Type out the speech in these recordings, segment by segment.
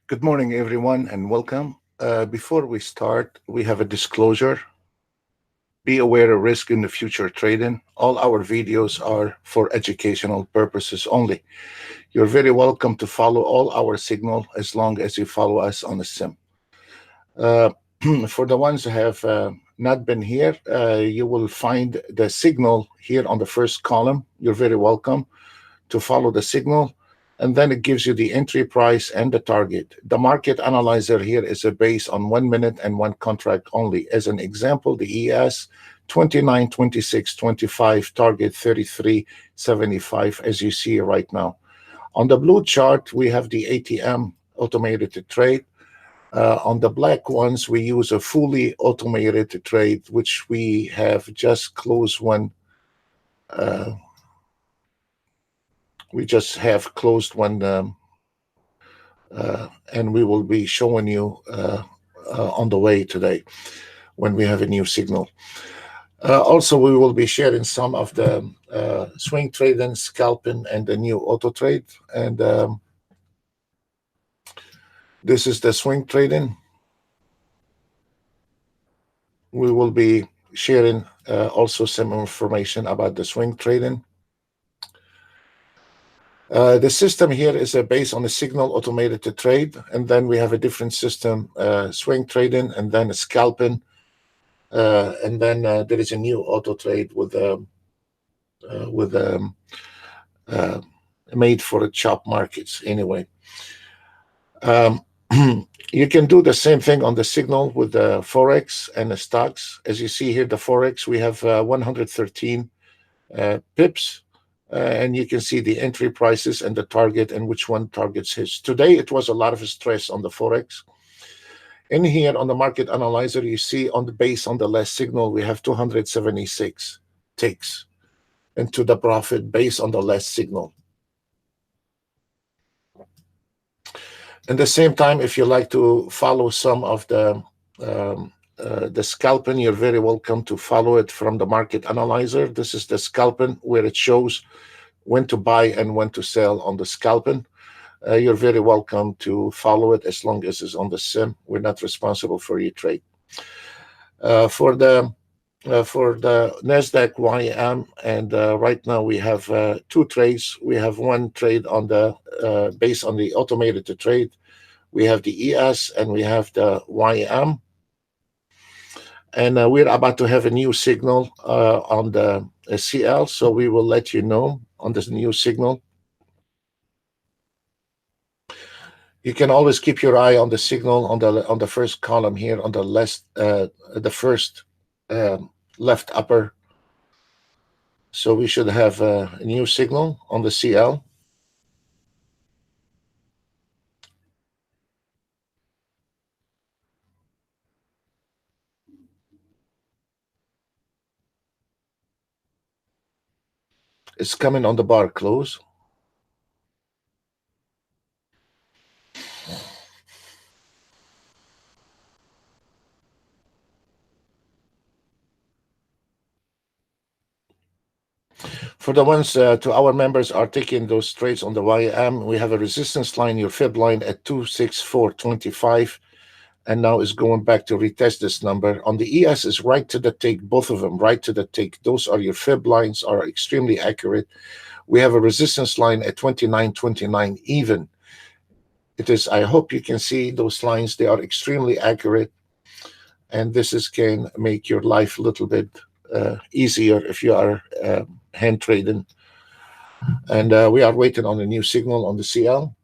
Good morning, everyone, and welcome. Before we start, we have a disclosure. Be aware of risk in the future trading. All our videos are for educational purposes only. You're very welcome to follow all our signal as long as you follow us on the sim. Uh, for the ones who have not been here, you will find the signal here on the first column. You're very welcome to follow the signal, and then it gives you the entry price and the target. The market analyzer here is based on 1 minute and one contract only. As an example, the ES 29, 26, 25, target 33.75, as you see right now. On the blue chart, we have the ATM, automated trade. On the black ones, we use a fully automated trade, which we have just closed one. Uh, we just have closed one, and we will be showing you on the way today when we have a new signal. Also, we will be sharing some of the swing trading, scalping, and the new auto trade. And this is the swing trading. We will be sharing also some information about the swing trading. The system here is based on a signal automated to trade, and then we have a different system, swing trading, and then a scalping, and then there is a new auto trade with uh, made for the chop markets. Anyway, um, you can do the same thing on the signal with the forex and the stocks. As you see here, the forex we have 113 pips. And you can see the entry prices and the target and which one targets hits. Today, it was a lot of stress on the Forex. In here on the market analyzer, you see on the base on the last signal, we have 276 ticks into the profit based on the last signal. At the same time, if you like to follow some of the scalping, you're very welcome to follow it from the market analyzer. This is the scalping where it shows when to buy and when to sell on the scalping. You're very welcome to follow it as long as it's on the sim. We're not responsible for your trade. For the Nasdaq YM, and right now we have two trades. We have one trade on the based on the automated trade. We have the ES and we have the YM, and we're about to have a new signal on the CL. So we will let you know on this new signal. You can always keep your eye on the signal on the first column here on the left, the first left upper. So we should have a new signal on the CL. It's coming on the bar close. For the ones to our members are taking those trades on the YM, we have a resistance line, your fib line at 264.25, and now is going back to retest this number. On the ES is right to the take, both of them right to the take. Those are your fib lines, are extremely accurate. We have a resistance line at 29.29 even. It is, I hope you can see those lines. They are extremely accurate, and this can make your life a little bit easier if you are hand trading. And we are waiting on a new signal on the CL.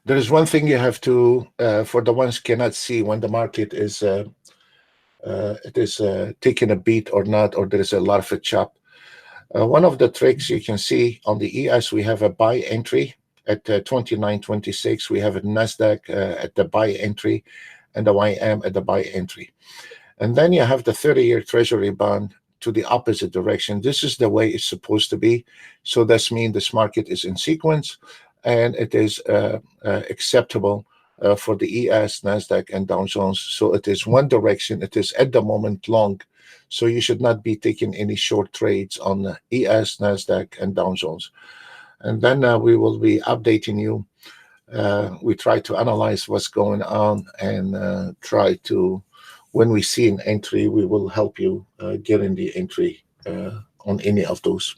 There is one thing you have to, for the ones cannot see when the market is taking a beat or not, or there is a lot of a chop. One of the tricks you can see on the ES, we have a buy entry at 29.26. We have a NASDAQ at the buy entry and the YM at the buy entry. And then you have the 30-year Treasury bond to the opposite direction. This is the way it's supposed to be. So this means this market is in sequence and it is acceptable for the ES, NASDAQ, and Dow Jones. So it is one direction. It is at the moment long. So you should not be taking any short trades on the ES, NASDAQ, and Dow Jones. And then we will be updating you. We try to analyze what's going on and try to, when we see an entry, we will help you get in the entry on any of those.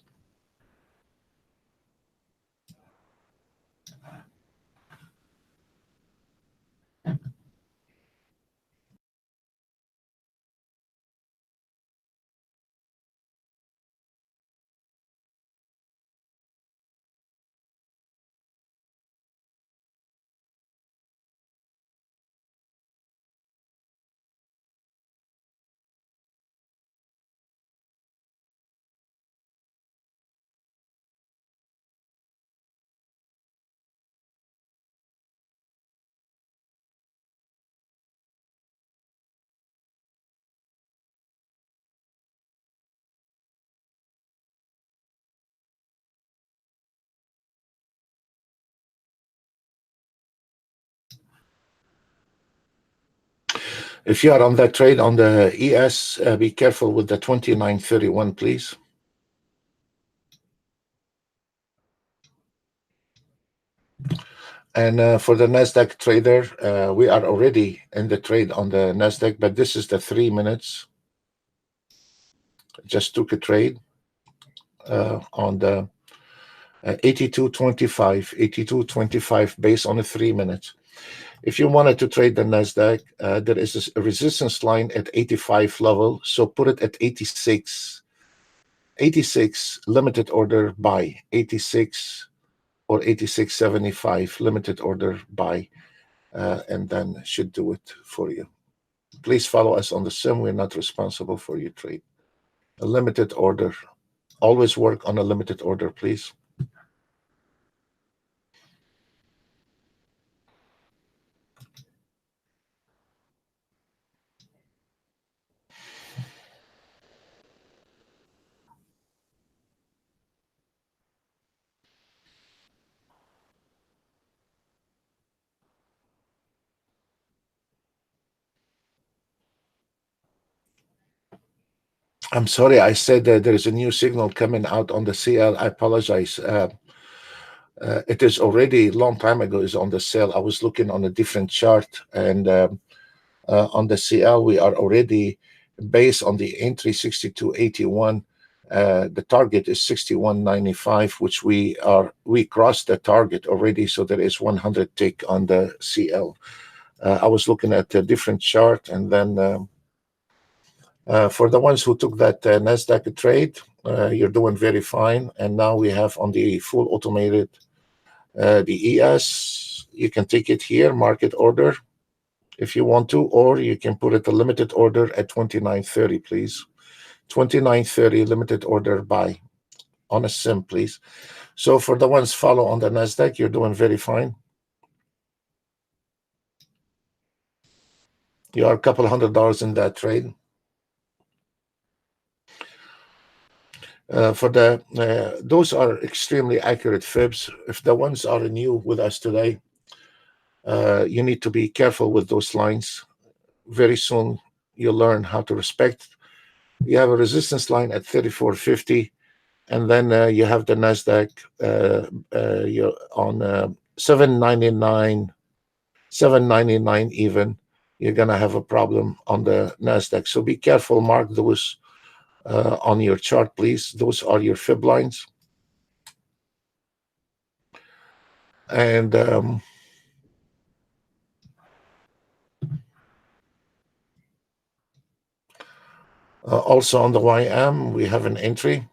If you are on that trade on the ES, be careful with the 29.31, please. And for the NASDAQ trader, we are already in the trade on the NASDAQ, but this is the 3 minutes. Just took a trade on the 82.25, 82.25 based on the 3 minutes. If you wanted to trade the NASDAQ, there is a resistance line at 85 level, so put it at 86. 86 limited order buy, 86 or 86.75 limited order buy, and then should do it for you. Please follow us on the sim. We're not responsible for your trade. A limited order. Always work on a limited order, please. I'm sorry, I said that there is a new signal coming out on the CL. I apologize. It is already a long time ago is on the sale. I was looking on a different chart, and on the CL, we are already based on the entry 62.81. The target is 61.95, which we crossed the target already. So there is 100 tick on the CL. I was looking at a different chart, and then for the ones who took that NASDAQ trade, you're doing very fine. And now we have on the full automated the ES. You can take it here, market order, if you want to, or you can put it a limited order at 29.30, please. 29.30 limited order buy on a sim, please. So for the ones follow on the NASDAQ, you're doing very fine. You are a couple $100 in that trade. For the those are extremely accurate fibs. If the ones are new with us today, you need to be careful with those lines. Very soon you'll learn how to respect. You have a resistance line at 34.50, and then you have the NASDAQ you're on 799, 799 even. You're gonna have a problem on the NASDAQ. So be careful. Mark those on your chart, please. Those are your fib lines. And also on the YM, we have an entry.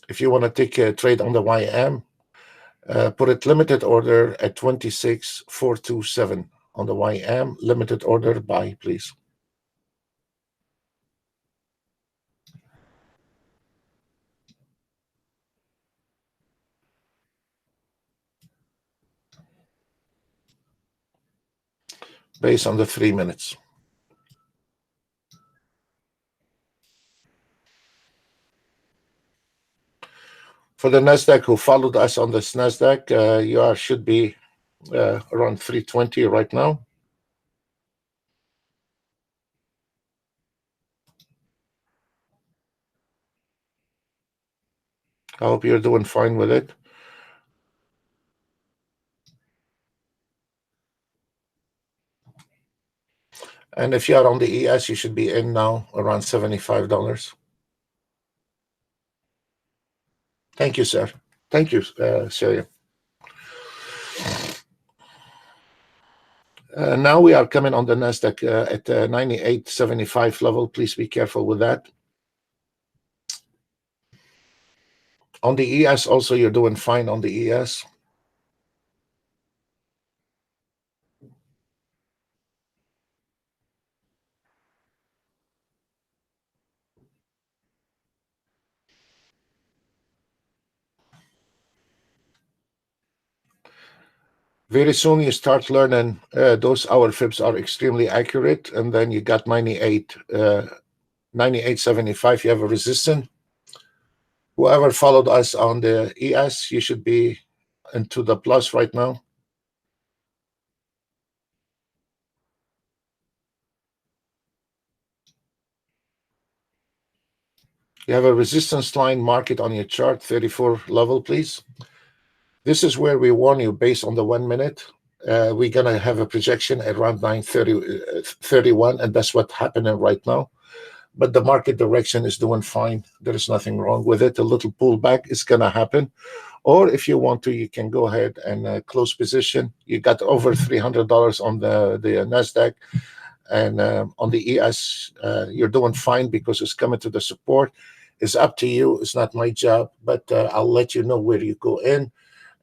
If you want to take a trade on the YM, Put it limited order at 26,427 on the YM. Limited order buy, please. Based on the 3 minutes. For the NASDAQ who followed us on this NASDAQ, you should be around 320 right now. I hope you're doing fine with it. And if you are on the ES, you should be in now around $75. Thank you, sir. Thank you, Syria. Now we are coming on the NASDAQ at 98.75 level. Please be careful with that. On the ES also, you're doing fine on the ES. Very soon you start learning those hour fibs are extremely accurate, and then you got 98.75. You have a resistance. Whoever followed us on the ES, you should be into the plus right now. You have a resistance line, mark it on your chart, 34 level, please. This is where we warn you based on the 1 minute. We're going to have a projection at around 9:31, and that's what's happening right now. But the market direction is doing fine. There is nothing wrong with it. A little pullback is going to happen. Or if you want to, you can go ahead and close position. You got over $300 on the NASDAQ. And on the ES, you're doing fine because it's coming to the support. It's up to you. It's not my job, but I'll let you know where you go in.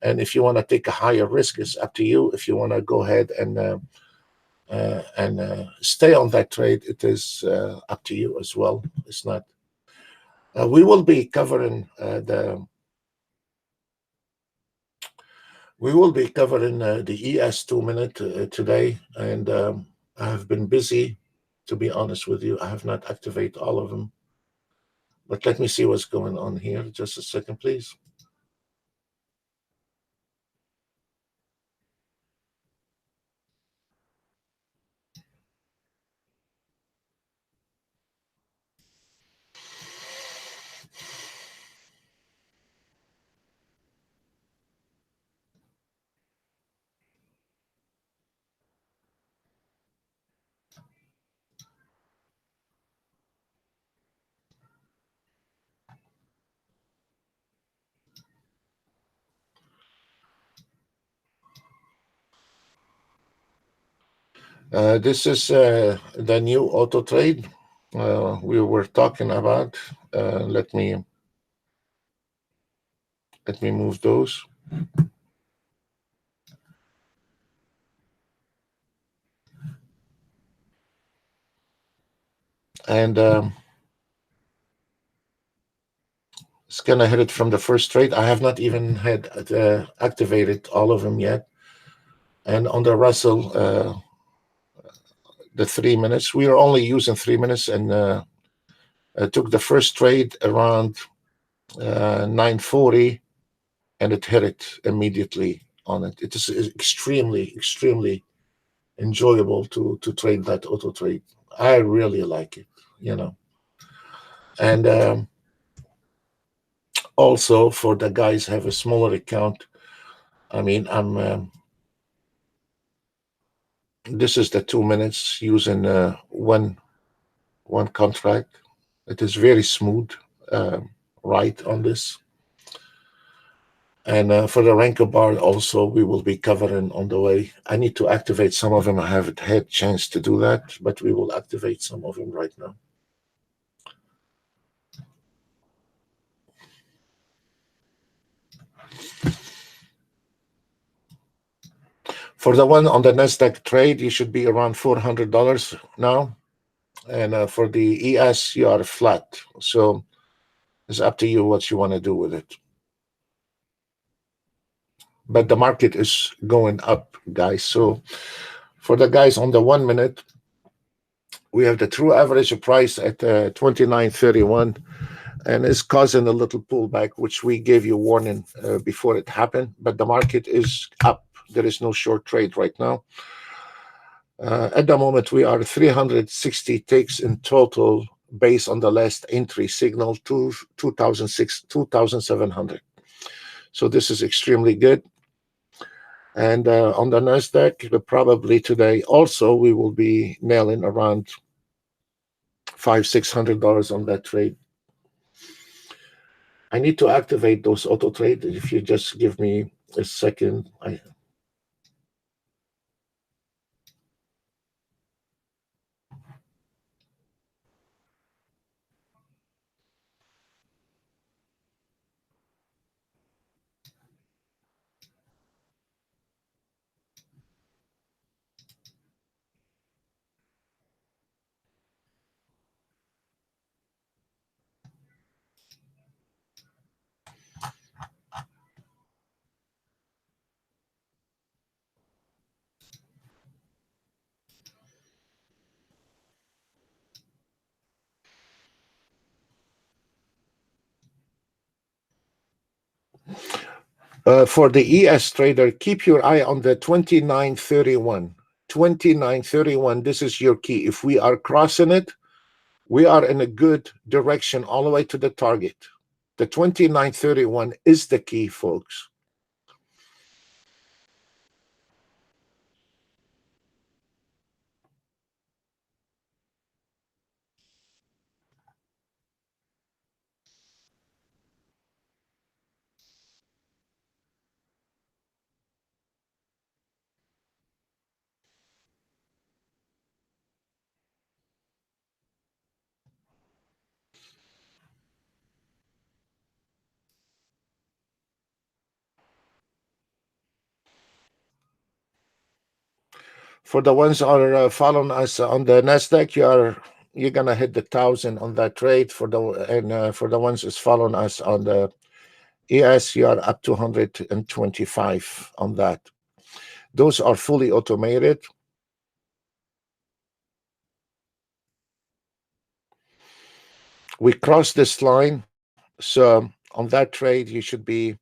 And if you want to take a higher risk, it's up to you. If you want to go ahead and stay on that trade, it is up to you as well. It's not. We will be covering the ES 2 minute today, and I have been busy. To be honest with you, I have not activated all of them. But let me see what's going on here. Just a second, please. This is the new Autotrade we were talking about. Let me move those. And it's gonna hit it from the first trade. I have not even had activated all of them yet. And on the Russell, the 3 minutes, we are only using 3 minutes, and took the first trade around 9:40, and it hit it immediately on it. It is extremely enjoyable to trade that auto trade. I really like it, And also for the guys have a smaller account. I mean, this is the 2 minutes using one contract. It is very smooth, right on this. And for the Ranker bar also, we will be covering on the way. I need to activate some of them. I haven't had chance to do that, but we will activate some of them right now. For the one on the Nasdaq trade, you should be around $400 now, and for the ES, you are flat. So it's up to you what you want to do with it. But the market is going up, guys. So for the guys on the 1 minute, we have the true average price at 29.31, and it's causing a little pullback, which we gave you warning before it happened. But the market is up. There is no short trade right now. At the moment, we are 360 takes in total based on the last entry signal to 2,700. So this is extremely good. And on the Nasdaq, probably today also we will be nailing around $500-600 on that trade. I need to activate those auto trade. If you just give me a second. For the ES trader, keep your eye on the 29.31. 29.31, this is your key. If we are crossing it, we are in a good direction all the way to the target. The 29.31 is the key, folks. For the ones that are following us on the Nasdaq, you're gonna hit the 1,000 on that trade. For the ones that's following us on the ES, you are up to 125 on that. Those are fully automated. We crossed this line, so on that trade you should be.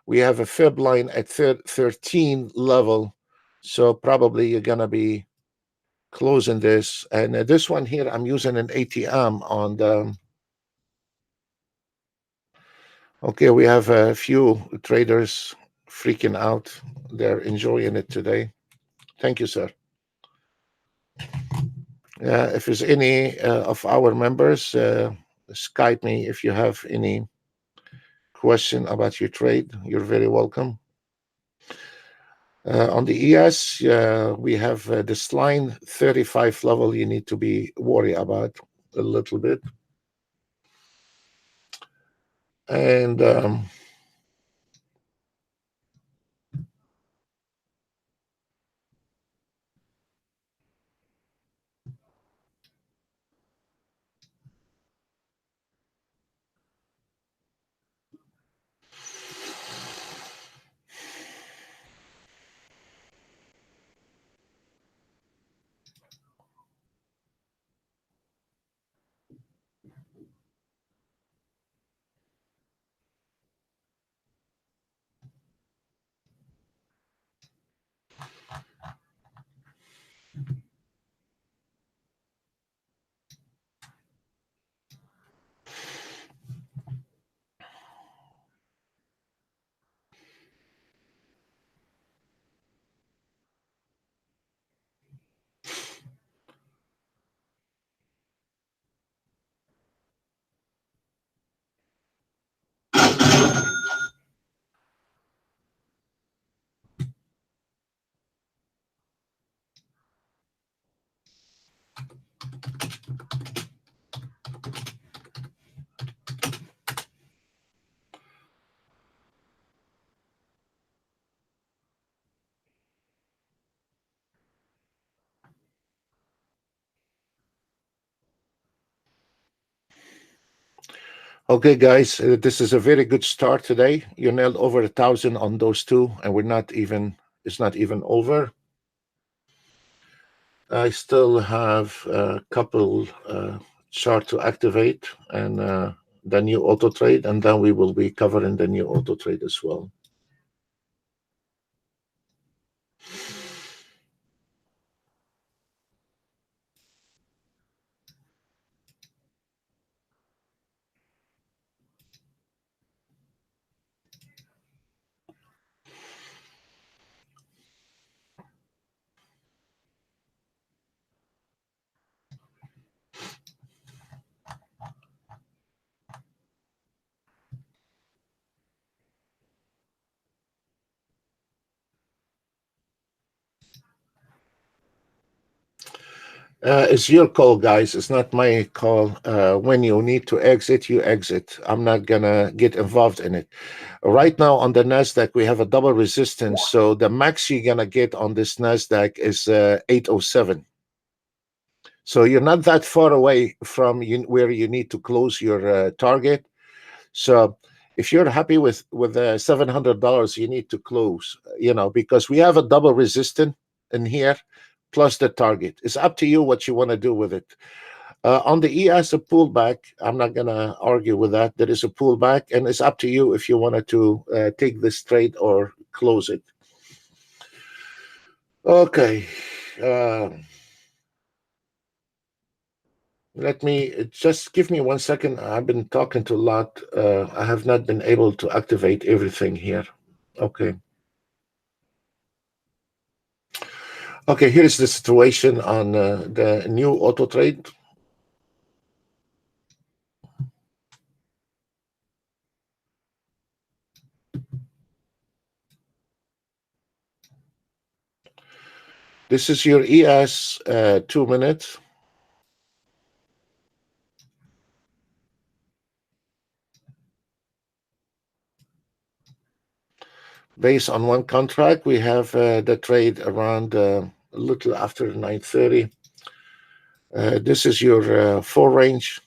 We have a fib line at 13 level, so probably you're gonna be closing this. And this one here, I'm using an ATM on the. Okay, we have a few traders freaking out. They're enjoying it today. Thank you, sir. If there's any of our members, Skype me if you have any question about your trade. You're very welcome. On the ES, we have this line 35 level you need to be worried about a little bit. And Okay, guys, this is a very good start today. You nailed over 1,000 on those two, and it's not even over. I still have a couple chart to activate and the new auto trade, and then we will be covering the new auto trade as well. It's your call, guys. It's not my call. When you need to exit, you exit. I'm not gonna get involved in it. Right now on the Nasdaq, we have a double resistance. So the max you're gonna get on this Nasdaq is 807. So you're not that far away from where you need to close your target. So if you're happy with $700, you need to close. Because we have a double resistance in here, plus the target. It's up to you what you want to do with it. On the ES, a pullback. I'm not gonna argue with that. There is a pullback, and it's up to you if you wanted to take this trade or close it. Okay. Uh, Let me just give me 1 second. I've been talking to a lot. I have not been able to activate everything here. Okay. Okay, here is the situation on the new auto trade. This is your ES 2 minutes. Based on one contract, we have the trade around a little after 9:30. This is your 4 range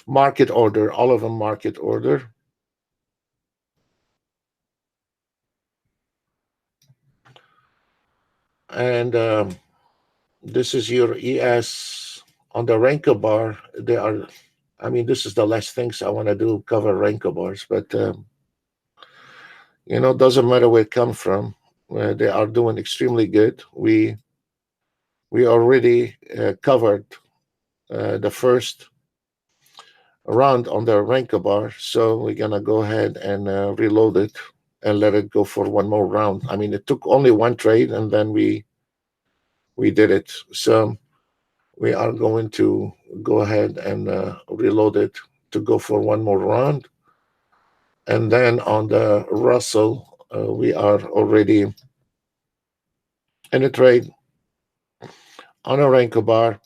market order, all of them market order. And this is your ES on the Renko bar. This is the last things I want to do, cover Renko bars, but doesn't matter where it come from. They are doing extremely good. We already covered the first round on the Renko bar, so we're gonna go ahead and reload it and let it go for one more round. It took only one trade, and then we did it. So we are going to go ahead and reload it to go for one more round. And then on the Russell, we are already in a trade on a Renko bar,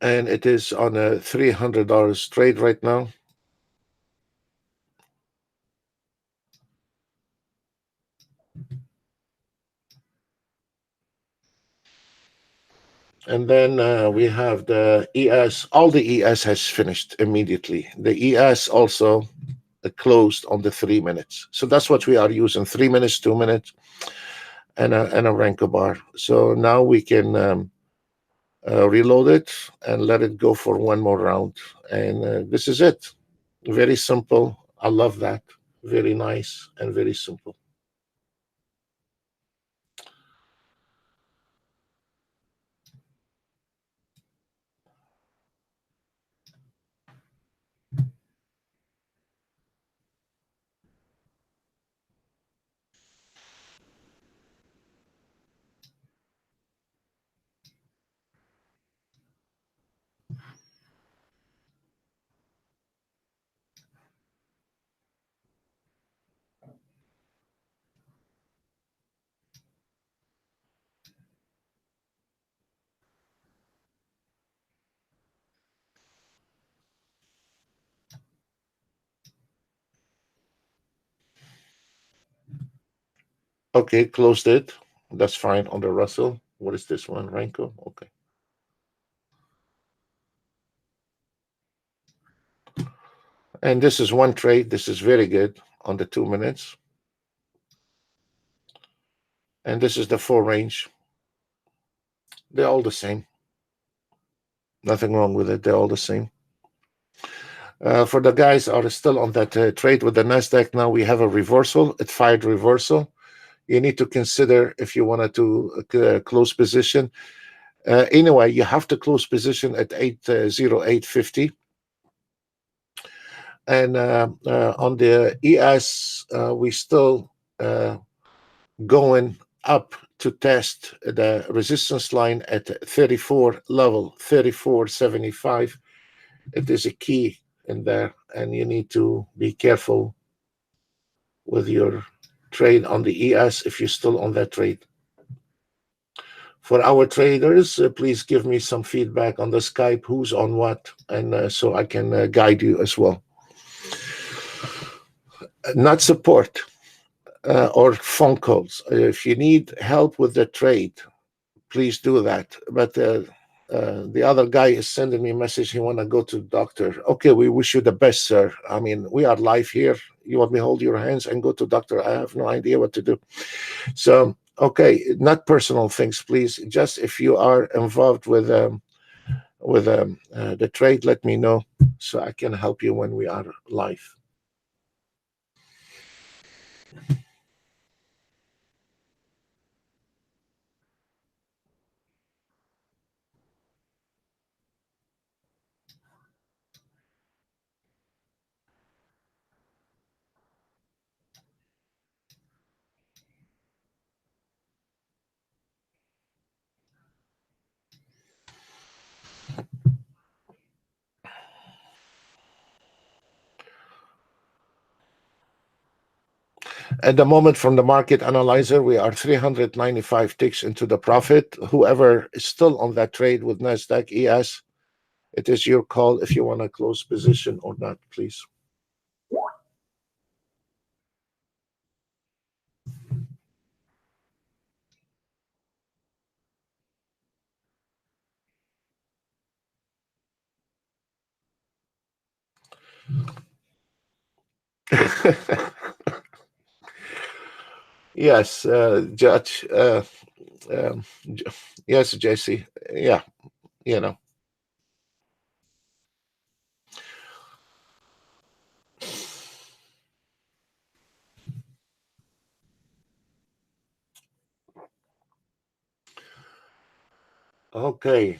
and it is on a $300 trade right now. And then we have the ES. All the ES has finished immediately. The ES also closed on the 3 minutes. So that's what we are using: 3 minutes, 2 minutes, and a Renko bar. So now we can reload it and let it go for one more round. And this is it. Very simple. I love that. Very nice and very simple. Okay, closed it. That's fine on the Russell. What is this one? Renko? Okay. And this is one trade. This is very good on the 2 minutes. And this is the 4 range. They're all the same. Nothing wrong with it. They're all the same. For the guys are still on that trade with the Nasdaq, now we have a reversal. It fired reversal. You need to consider if you wanted to close position. Anyway, you have to close position at 808.50. And on the ES, we still going up to test the resistance line at 34 level, 34.75. It is a key in there, and you need to be careful with your trade on the ES if you're still on that trade. For our traders, please give me some feedback on the Skype, who's on what, and so I can guide you as well. Not support or phone calls. If you need help with the trade, please do that. But the other guy is sending me a message. He want to go to the doctor. Okay, we wish you the best, sir. I mean, we are live here. You want me to hold your hands and go to doctor? I have no idea what to do. So, okay, not personal things, please. Just if you are involved with the trade, let me know so I can help you when we are live. At the moment, from the market analyzer, we are 395 ticks into the profit. Whoever is still on that trade with Nasdaq ES, it is your call if you want to close position or not, please. Yes, Judge. Yes, Jesse. Yeah, you know. Okay.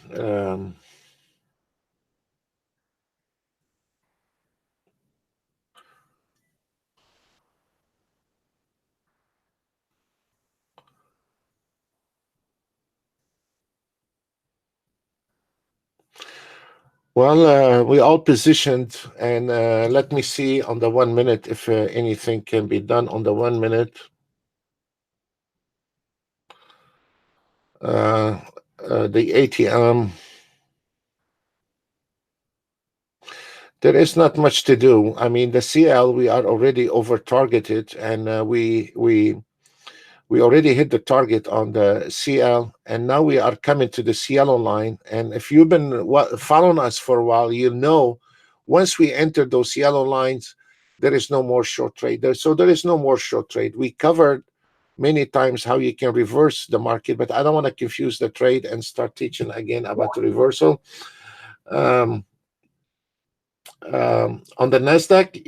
Well, we all positioned, and let me see on the 1 minute if anything can be done on the 1 minute. The ATM. There is not much to do. I mean, the CL, we are already over targeted, and we already hit the target on the CL, and now we are coming to the cielo line. And if you've been following us for a while, you know once we enter those yellow lines, there is no more short trade there. So there is no more short trade. We covered many times how you can reverse the market, but I don't want to confuse the trade and start teaching again about the reversal. On the Nasdaq,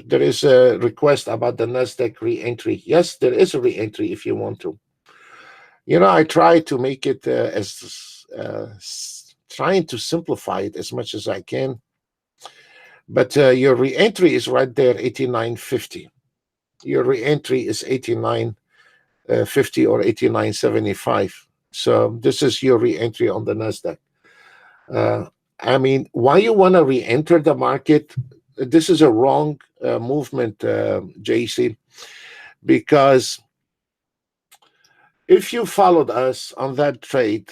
there is a request about the Nasdaq re-entry. Yes, there is a re-entry if you want to. You know, I try to make it trying to simplify it as much as I can. But your re-entry is right there, 89.50. Your re-entry is 89.50 or 89.75. So this is your re-entry on the Nasdaq. I mean, why you want to re-enter the market? This is a wrong movement, JC, because if you followed us on that trade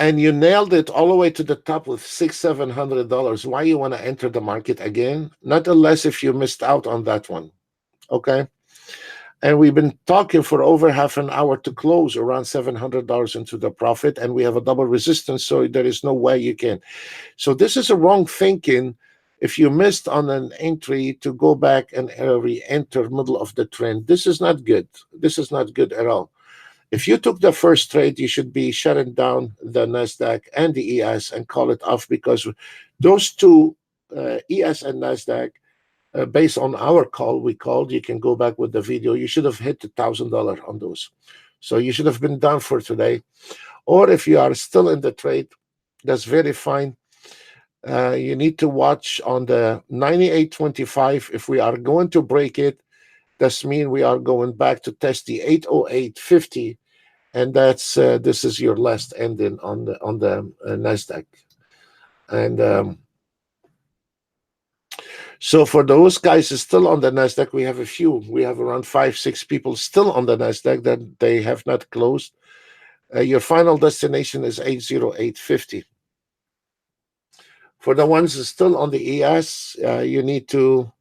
and you nailed it all the way to the top with $600-700, why you want to enter the market again? Not unless if you missed out on that one. Okay. And we've been talking for over half an hour to close around $700 into the profit, and we have a double resistance, so there is no way you can. So this is a wrong thinking. If you missed on an entry, to go back and re-enter middle of the trend, this is not good. This is not good at all. If you took the first trade, you should be shutting down the Nasdaq and the ES and call it off, because those two, ES and Nasdaq, based on our call, we called, you can go back with the video, you should have hit $1,000 on those. So you should have been done for today. Or if you are still in the trade, that's very fine. You need to watch on the 98.25. If we are going to break it, that's mean we are going back to test the 808.50, and that's this is your last ending on the Nasdaq. And so for those guys still on the Nasdaq, we have a few. We have around 5-6 people still on the Nasdaq that they have not closed. Your final destination is 808.50. For the ones still on the ES, you need to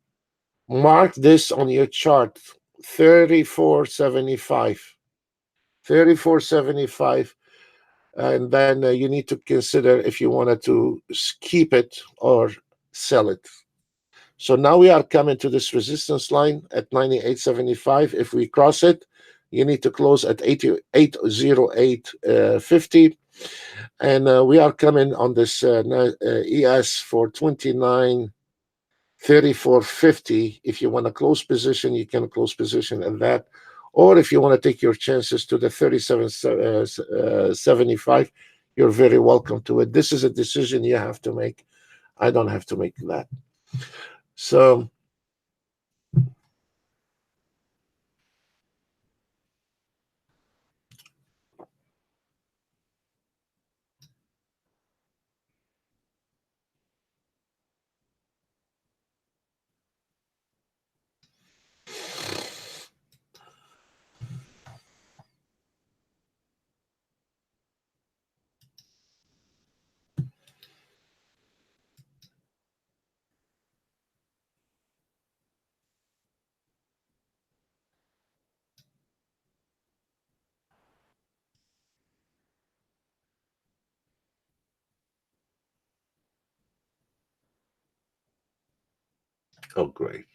mark this on your chart, 34.75. 34.75. And then you need to consider if you wanted to keep it or sell it. So now we are coming to this resistance line at 98.75. If we cross it, you need to close at 808.50. And we are coming on this ES for 29.34.50. If you want to close position, you can close position at that. Or if you want to take your chances to the 37.75, you're very welcome to it. This is a decision you have to make. I don't have to make that. So oh, great.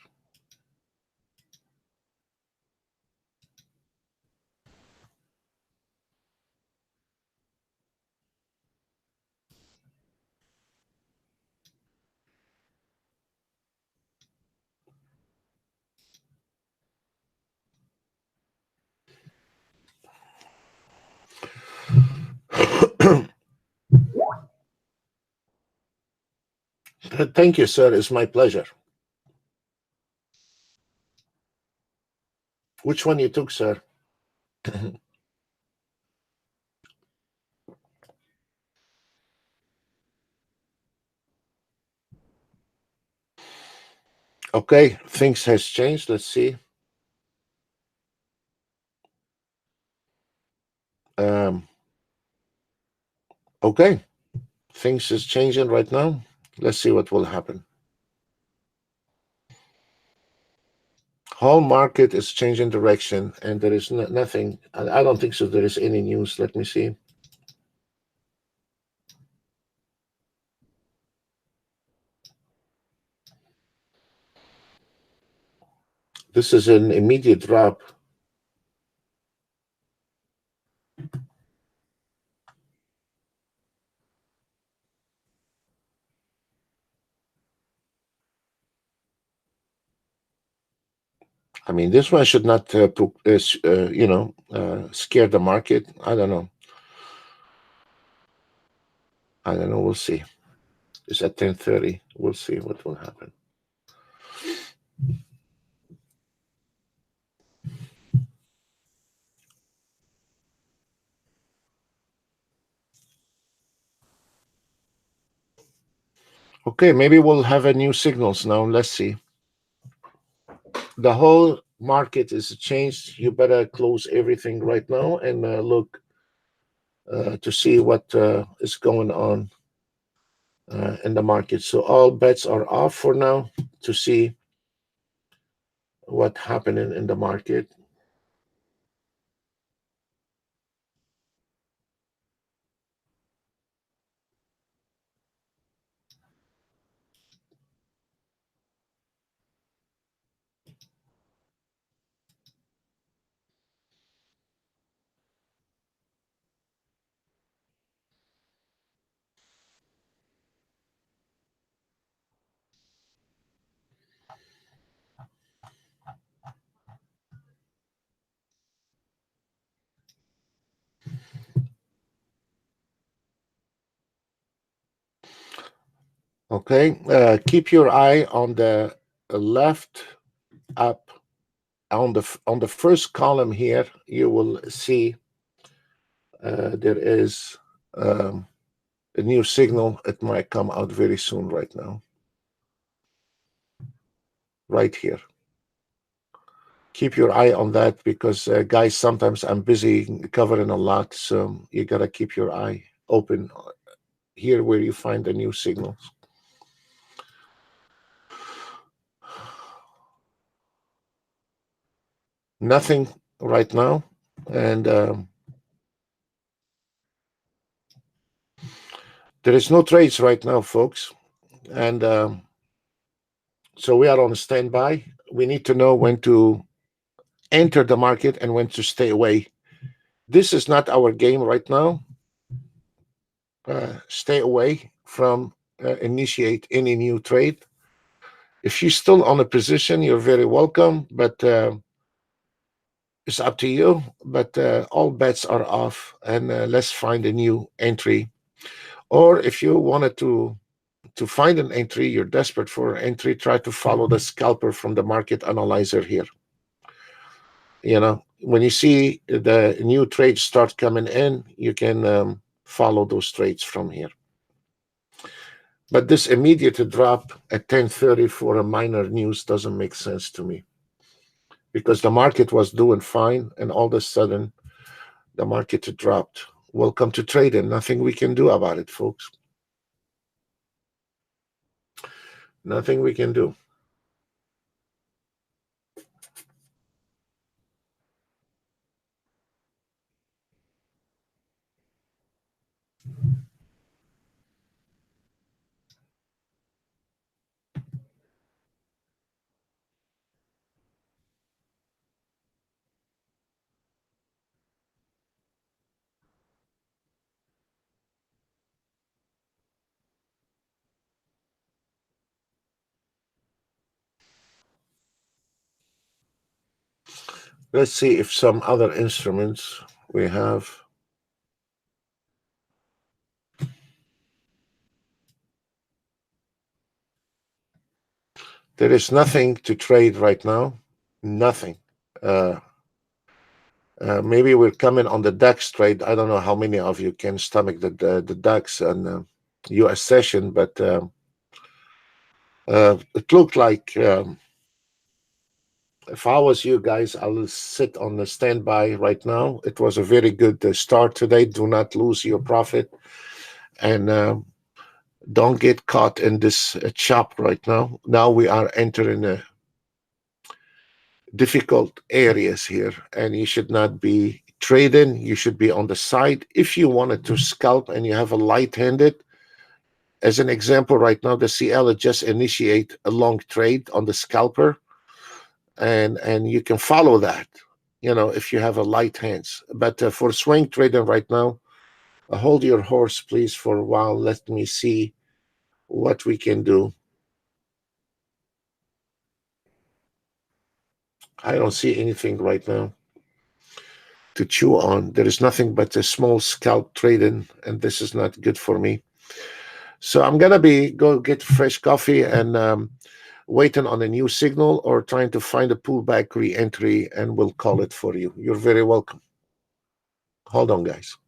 Thank you, sir. It's my pleasure. Which one you took, sir? Okay, things has changed. Let's see. Um, okay, things is changing right now. Let's see what will happen. Whole market is changing direction, and there is nothing. I don't think so. There is any news. Let me see. This is an immediate drop. I mean, this one should not, scare the market. I don't know. I don't know. We'll see. It's at 10:30. We'll see what will happen. Okay, maybe we'll have a new signals now. Let's see. The whole market is changed. You better close everything right now and look to see what is going on in the market. So all bets are off for now to see what happening in the market. Okay, keep your eye on the left up on the first column here. You will see there is a new signal. It might come out very soon. Right now, right here. Keep your eye on that because guys, sometimes I'm busy covering a lot, so you gotta keep your eye open here where you find the new signals. Nothing right now, and there is no trades right now, folks, and so we are on standby. We need to know when to enter the market and when to stay away. This is not our game right now. Stay away from initiate any new trade. If you're still on a position, you're very welcome, but it's up to you. But all bets are off, and let's find a new entry. Or if you wanted to find an entry, you're desperate for an entry, try to follow the scalper from the market analyzer here. When you see the new trades start coming in, you can follow those trades from here. But this immediate drop at 10:30 for a minor news doesn't make sense to me, because the market was doing fine and all of a sudden the market dropped. Welcome to trading. Nothing we can do about it, folks. Nothing we can do. Let's see if some other instruments we have. There is nothing to trade right now. Nothing. Maybe we're coming on the DAX trade. I don't know how many of you can stomach the DAX and US session, but it looked like if I was you guys, I'll sit on the standby right now. It was a very good start today. Do not lose your profit, and don't get caught in this chop right now. Now we are entering a difficult areas here, and you should not be trading. You should be on the side. If you wanted to scalp and you have a light-handed, as an example, right now the CL just initiate a long trade on the scalper, and you can follow that. If you have a light hands. But for swing trading right now, hold your horse, please, for a while. Let me see what we can do. I don't see anything right now to chew on. There is nothing but a small scalp trading, and this is not good for me. So I'm gonna go get fresh coffee and waiting on a new signal or trying to find a pullback re-entry, and we'll call it for you. You're very welcome. Hold on, guys.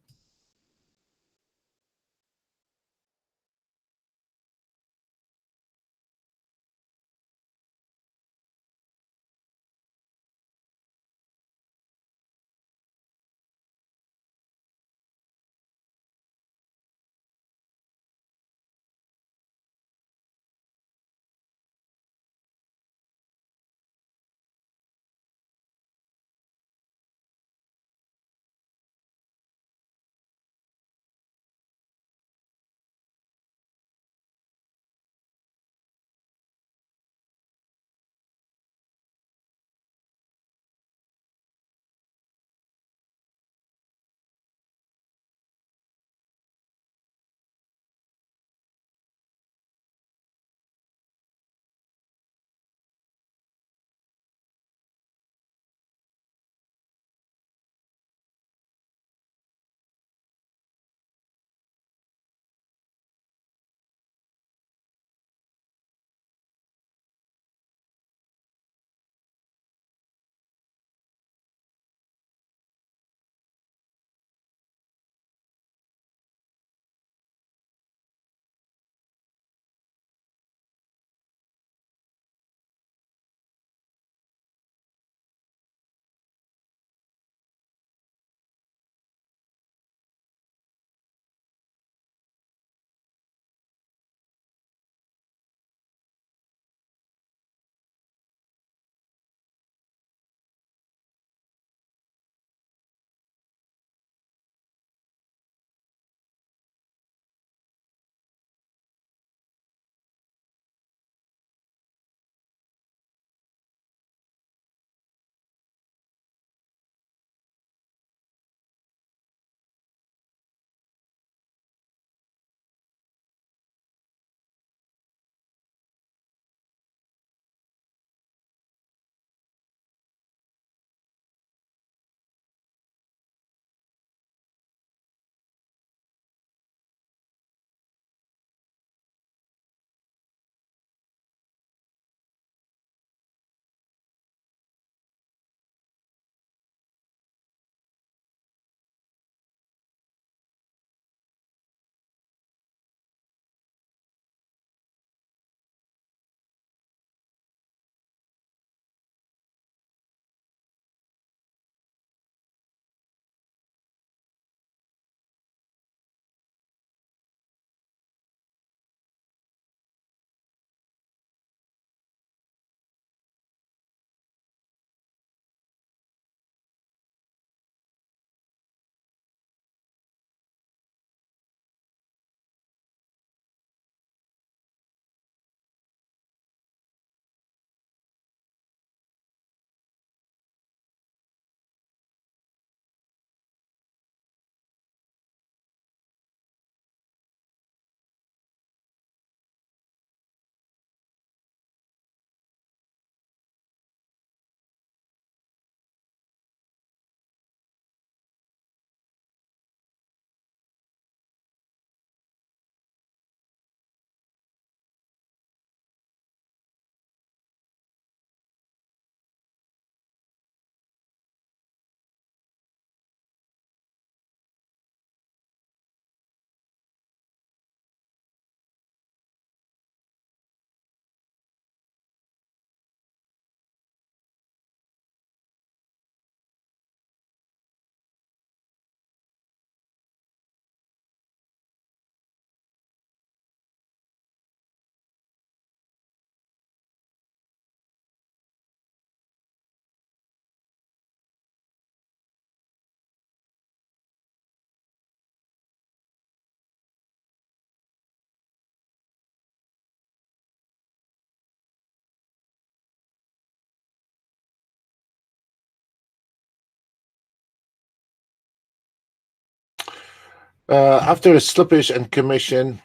After a slippage and commission,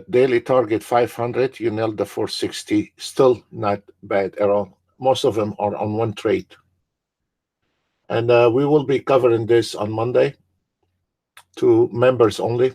daily target 500, you nailed the 460. Still not bad at all. Most of them are on one trade. And we will be covering this on Monday to members only.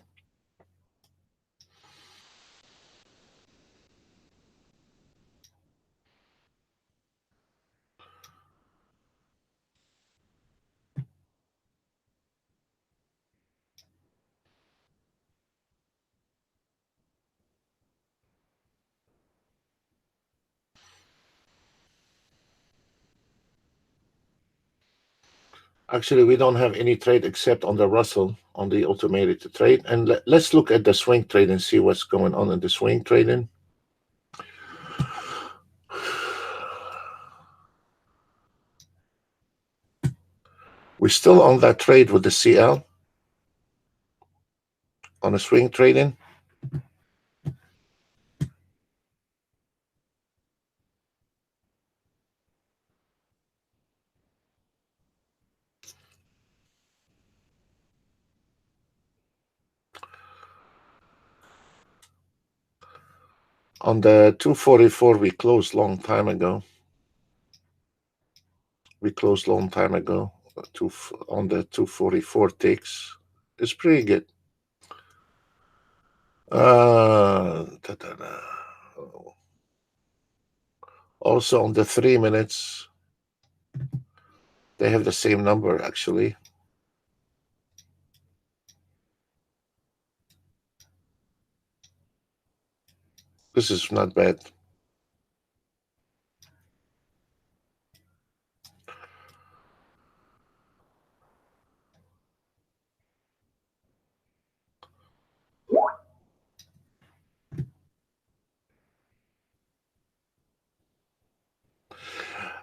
Actually, we don't have any trade except on the Russell, on the automated trade. And let's look at the swing trade and see what's going on in the swing trading. We're still on that trade with the CL on the swing trading. On the 244, we closed long time ago. We closed long time ago. On the 244 ticks. It's pretty good. Also on the 3 minutes, they have the same number actually. This is not bad.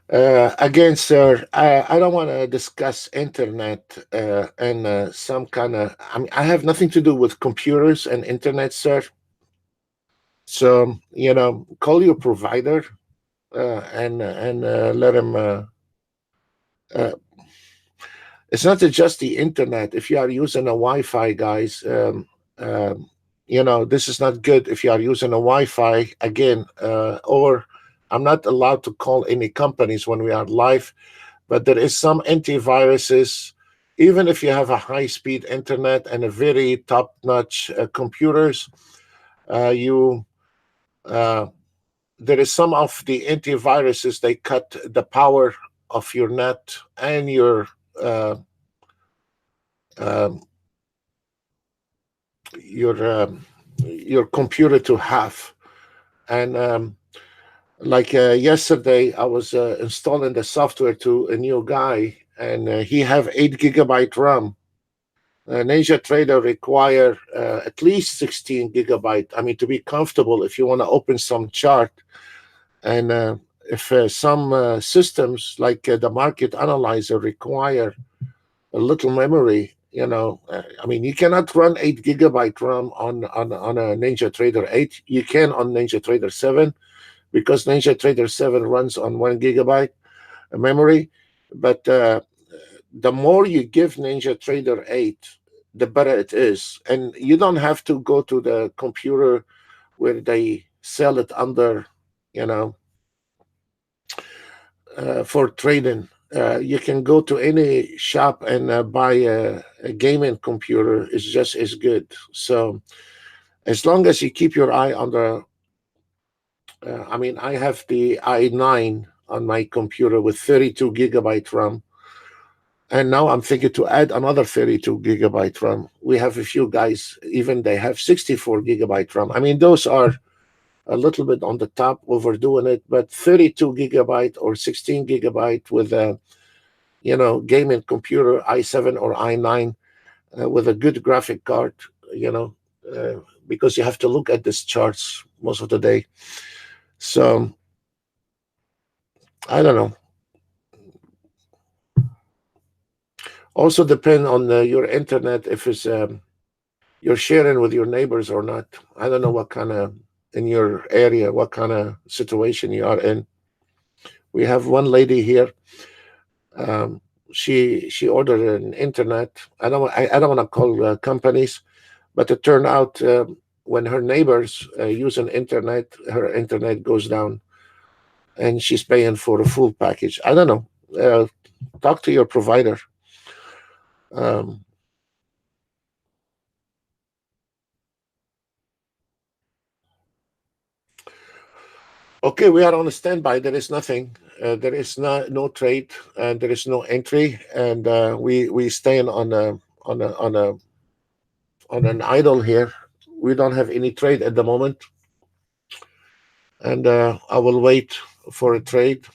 Again, sir, I don't want to discuss internet and some kind of. I mean, I have nothing to do with computers and internet, sir. So call your provider and let him. It's not just the internet. If you are using a Wi-Fi, guys, this is not good. If you are using a Wi-Fi again, or I'm not allowed to call any companies when we are live, but there is some antiviruses. Even if you have a high-speed internet and a very top-notch computers, there is some of the antiviruses, they cut the power of your net and your your computer to half. And like yesterday, I was installing the software to a new guy, and he have 8 GB RAM. NinjaTrader require at least 16 GB. I mean, to be comfortable, if you want to open some chart, and if some systems like the market analyzer require a little memory, I mean, you cannot run 8 GB RAM on a NinjaTrader 8. You can on NinjaTrader 7, because NinjaTrader 7 runs on 1 GB memory. But the more you give NinjaTrader 8, the better it is. And you don't have to go to the computer where they sell it under, for trading. You can go to any shop and buy a gaming computer. It's just as good. So as long as you keep your eye on the, I mean, I have the i9 on my computer with 32 GB RAM. And now I'm thinking to add another 32 GB RAM. We have a few guys, even they have 64 GB RAM. I mean, those are a little bit on the top, overdoing it, but 32 GB or 16 GB with a, gaming computer, i7 or i9, with a good graphic card, because you have to look at these charts most of the day. So I don't know. Also depend on your internet, if it's you're sharing with your neighbors or not. I don't know what kind of, in your area, what kind of situation you are in. We have one lady here. She ordered an internet. I don't want to call companies, But it turned out when her neighbors use an internet, her internet goes down, and she's paying for a full package. I don't know. Talk to your provider. Um, okay, we are on a standby. There is nothing. There is no trade, and there is no entry, and we staying on an idle here. We don't have any trade at the moment, and I will wait for a trade.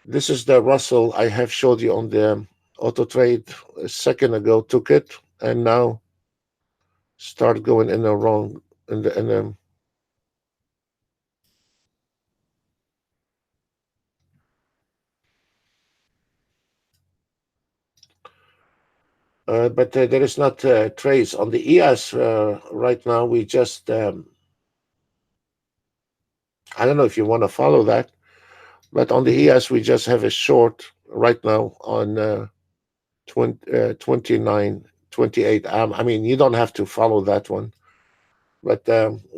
This is the Russell I have showed you on the auto trade a second ago. Took it and now start going in the wrong in the but there is not trades on the ES right now. We just I don't know if you want to follow that, but on the ES we just have a short right now on 29, 28. I mean, you don't have to follow that one, but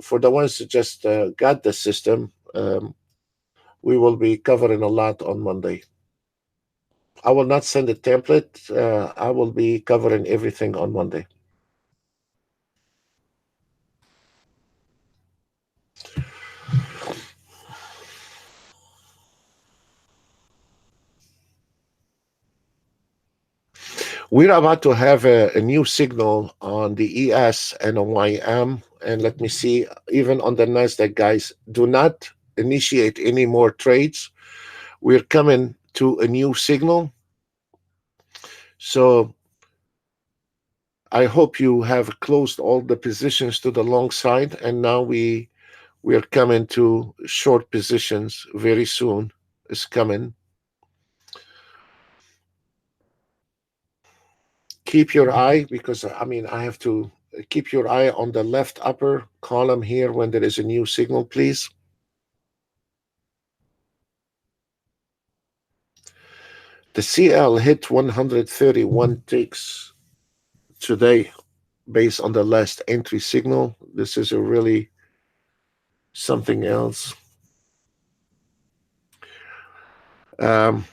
for the ones that just got the system, we will be covering a lot on Monday. I will not send a template. I will be covering everything on Monday. We're about to have a new signal on the ES and on YM. And let me see, even on the NASDAQ, guys, do not initiate any more trades. We're coming to a new signal. So I hope you have closed all the positions to the long side. And now we're coming to short positions very soon. It's coming. Keep your eye, because I mean, I have to keep your eye on the left upper column here when there is a new signal, please. The CL hit 131 ticks today based on the last entry signal. This is a really something else. Um,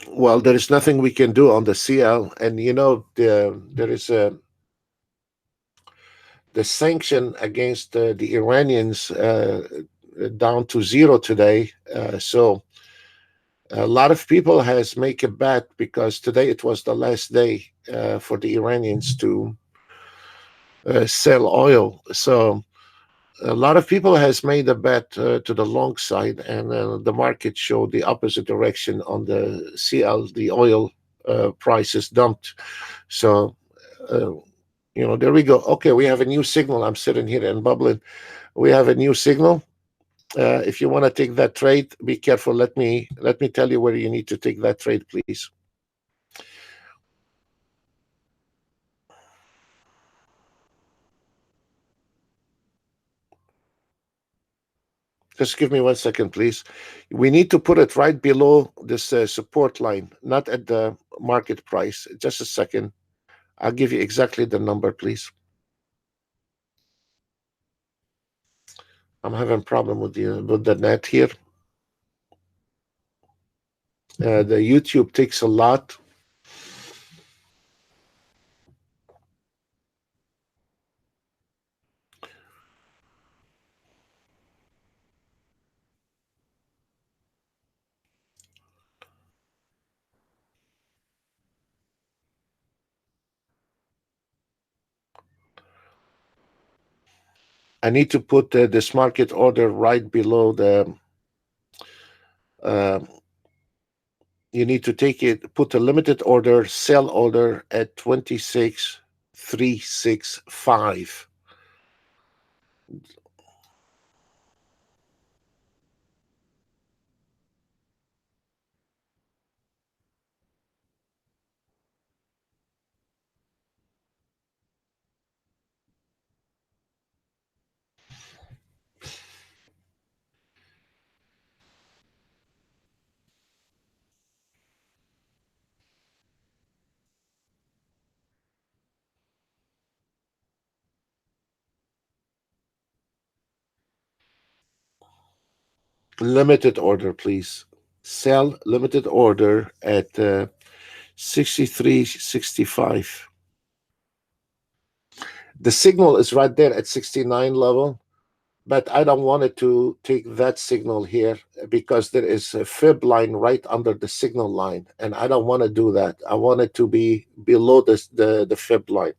well, there is nothing we can do on the CL, and there is the sanction against the Iranians down to zero today. So a lot of people has make a bet because today it was the last day for the Iranians to sell oil. So a lot of people has made a bet to the long side, and the market showed the opposite direction on the CL. The oil prices dumped. So uh, there we go. Okay, we have a new signal. I'm sitting here and bubbling. We have a new signal. If you want to take that trade, be careful. Let me tell you where you need to take that trade, please. Just give me 1 second, please. We need to put it right below this support line, not at the market price. Just a second. I'll give you exactly the number, please. I'm having a problem with the net here. The YouTube takes a lot. I need to put this market order right below the. Uh, you need to put a limited order, sell order at 26,365. limited order, please. Sell limited order at 63.65. The signal is right there at 69 level, but I don't want it to take that signal here because there is a fib line right under the signal line, and I don't want to do that. I want it to be below the fib line.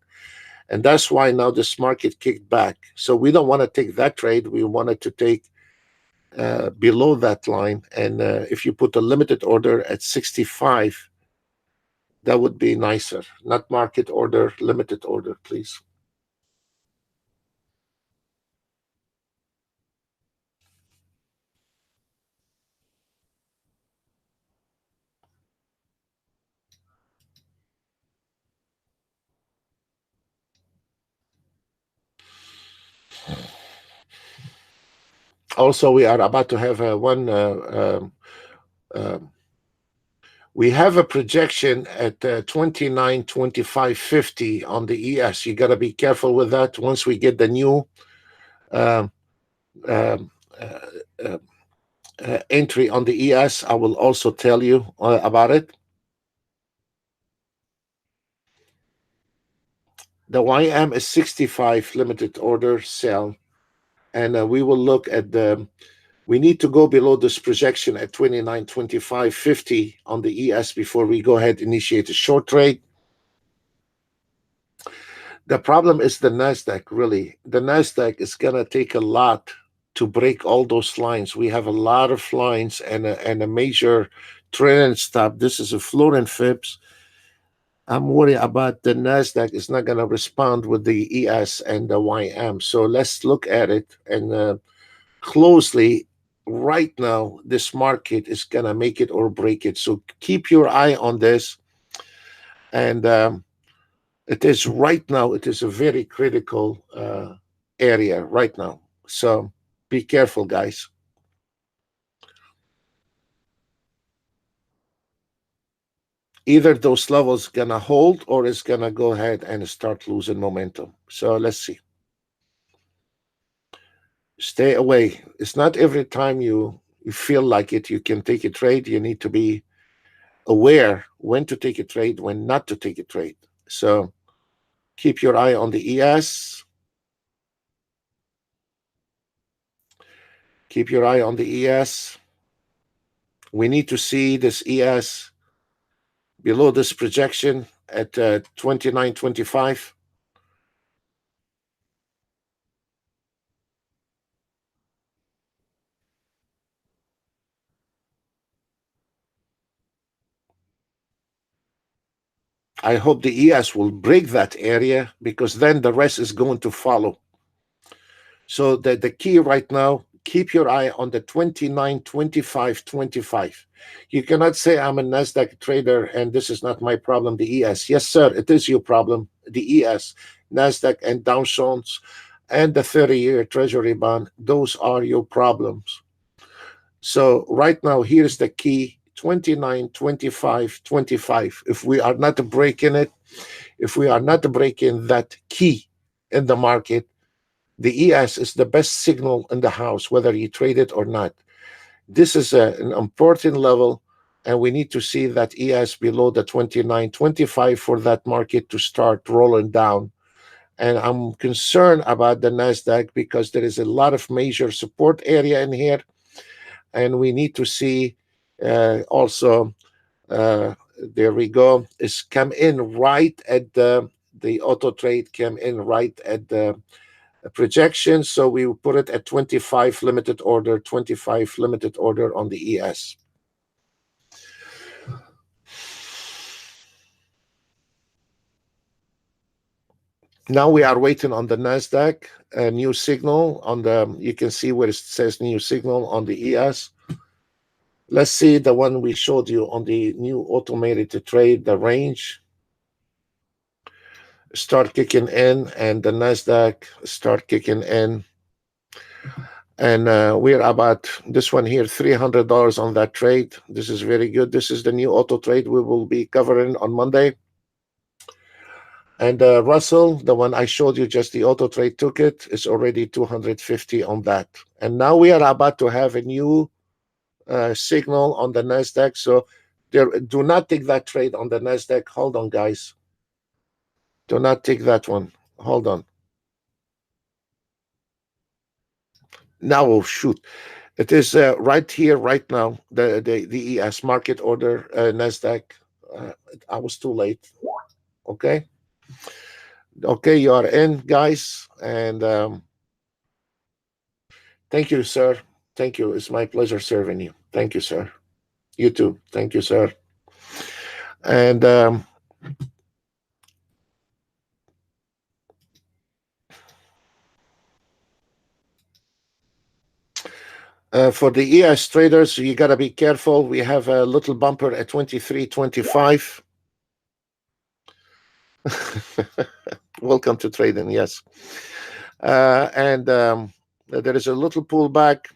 And that's why now this market kicked back. So we don't want to take that trade. We wanted to take below that line. And if you put a limited order at 65, that would be nicer. Not market order, limited order, please. Also, we are about to have we have a projection at 29, 25, 50 on the ES. You got to be careful with that. Once we get the new um, um, uh, uh, entry on the ES, I will also tell you about it. The YM is 65 limited order sell, and we will look at we need to go below this projection at 29, 25, 50 on the ES before we go ahead and initiate a short trade. The problem is the NASDAQ, really. The NASDAQ is going to take a lot to break all those lines. We have a lot of lines and a major trend stop. This is a floor and fibs. I'm worried about the NASDAQ is not going to respond with the ES and the YM. So let's look at it and closely. Right now, this market is going to make it or break it. So keep your eye on this. And it is right now, it is a very critical area right now. So be careful, guys. Either those levels gonna hold or it's gonna go ahead and start losing momentum. So let's see. Stay away. It's not every time you feel like it, you can take a trade. You need to be aware when to take a trade, when not to take a trade. So keep your eye on the ES. Keep your eye on the ES. We need to see this ES below this projection at 29.25. I hope the ES will break that area because then the rest is going to follow. So the key right now, keep your eye on the 29, 25, 25. You cannot say I'm a NASDAQ trader and this is not my problem, the ES. Yes, sir, it is your problem, the ES, NASDAQ and Dow Jones and the 30-year Treasury bond. Those are your problems. So right now, here's the key, 29, 25, 25. If we are not breaking it, if we are not breaking that key in the market, the ES is the best signal in the house, whether you trade it or not. This is an important level, and we need to see that ES below the 29, 25 for that market to start rolling down. And I'm concerned about the NASDAQ because there is a lot of major support area in here, and we need to see also there we go, is come in right at the auto trade came in right at the projection. So we put it at 25 limited order, 25 limited order on the ES. Now we are waiting on the NASDAQ, a new signal on the, you can see where it says new signal on the ES. Let's see the one we showed you on the new automated to trade, the range start kicking in and the NASDAQ start kicking in. And we're about this one here, $300 on that trade. This is very good. This is the new auto trade we will be covering on Monday. And Russell, the one I showed you, just the auto trade took it, is already 250 on that. And now we are about to have a new signal on the Nasdaq. So there, do not take that trade on the Nasdaq. Hold on, guys. Do not take that one. Hold on. Now, oh, shoot. It is right here, right now. The ES market order Nasdaq. Uh, I was too late. Okay. Okay, you are in, guys, and thank you, sir. Thank you. It's my pleasure serving you. Thank you, sir. You too. Thank you, sir. And for the ES traders, you got to be careful. We have a little bumper at 23.25. Welcome to trading. Yes. And there is a little pullback.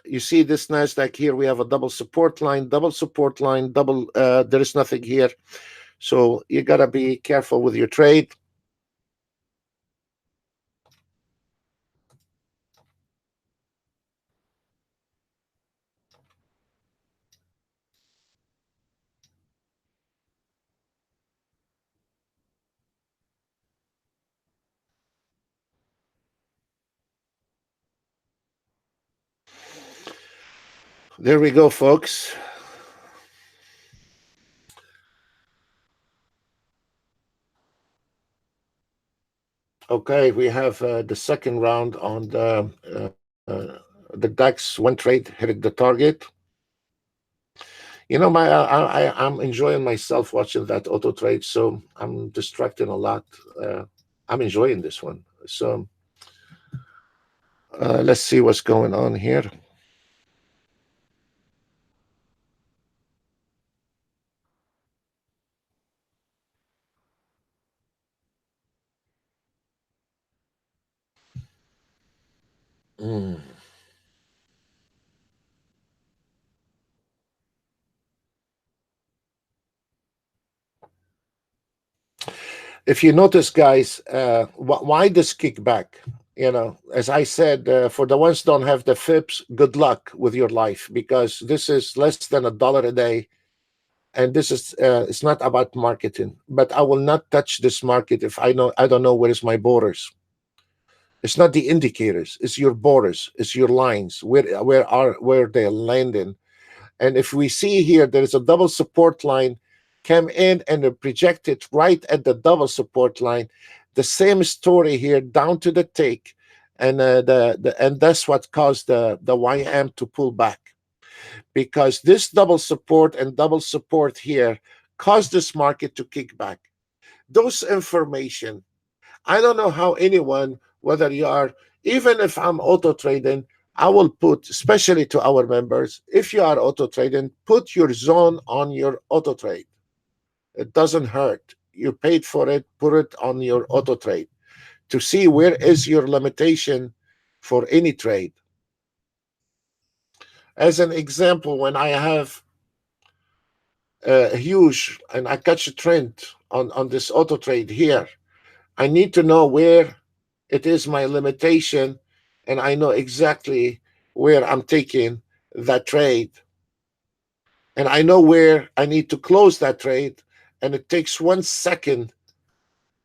You see this Nasdaq here. We have a double support line, double support line, double. There is nothing here. So you got to be careful with your trade. There we go, folks. Okay, we have the second round on the DAX. One trade hit the target. You know, I'm enjoying myself watching that auto trade, so I'm distracting a lot. I'm enjoying this one. So let's see what's going on here. Mm. If you notice, guys, why this kickback? You know, as I said, for the ones don't have the FIPS, good luck with your life, because this is less than $1 a day, and this is it's not about marketing. But I will not touch this market if I don't know where is my borders. It's not the indicators; it's your borders, it's your lines. Where they're landing. And if we see here, there is a double support line came in and projected right at the double support line. The same story here down to the take, and and that's what caused the YM to pull back, because this double support and double support here caused this market to kick back. Those information, I don't know how anyone, whether you are, even if I'm auto trading, I will put, especially to our members, if you are auto trading, put your zone on your auto trade. It doesn't hurt. You paid for it, put it on your auto trade to see where is your limitation for any trade. As an example, when I have a huge and I catch a trend on this auto trade here, I need to know where it is my limitation, and I know exactly where I'm taking that trade, and I know where I need to close that trade, and it takes 1 second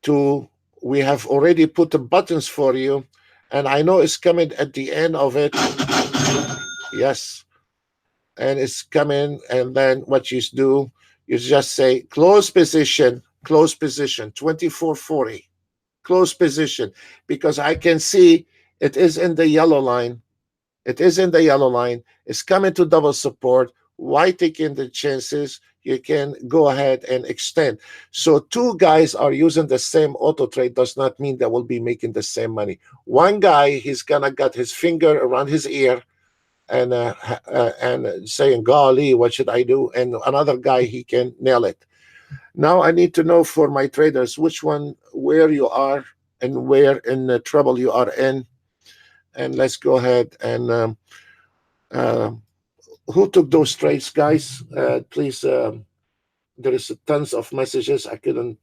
to, we have already put the buttons for you, and I know it's coming at the end of it. Yes, and it's coming, and then what you do, you just say close position, 2440, close position, because I can see it is in the yellow line. It is in the yellow line. It's coming to double support. Why taking the chances? You can go ahead and extend. So two guys are using the same auto trade does not mean they will be making the same money. One guy, he's gonna got his finger around his ear and saying, golly, what should I do? And another guy, he can nail it. Now I need to know for my traders which one, where you are and where in the trouble you are in. And let's go ahead and who took those trades, guys? Please, there is tons of messages. I couldn't.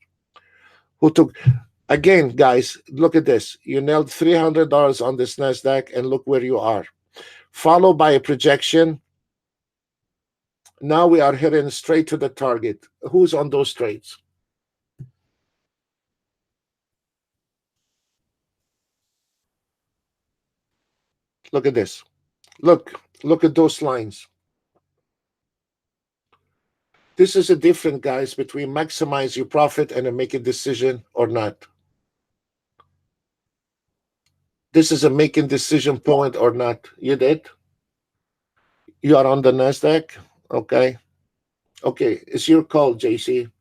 Who took? Again, guys, look at this. You nailed $300 on this Nasdaq, and look where you are. Followed by a projection. Now we are heading straight to the target. Who's on those trades? Look at this. Look at those lines. This is a difference, guys, between maximize your profit and a make a decision or not. This is a making decision point or not. You did? You are on the NASDAQ? Okay. Okay, it's your call, JC.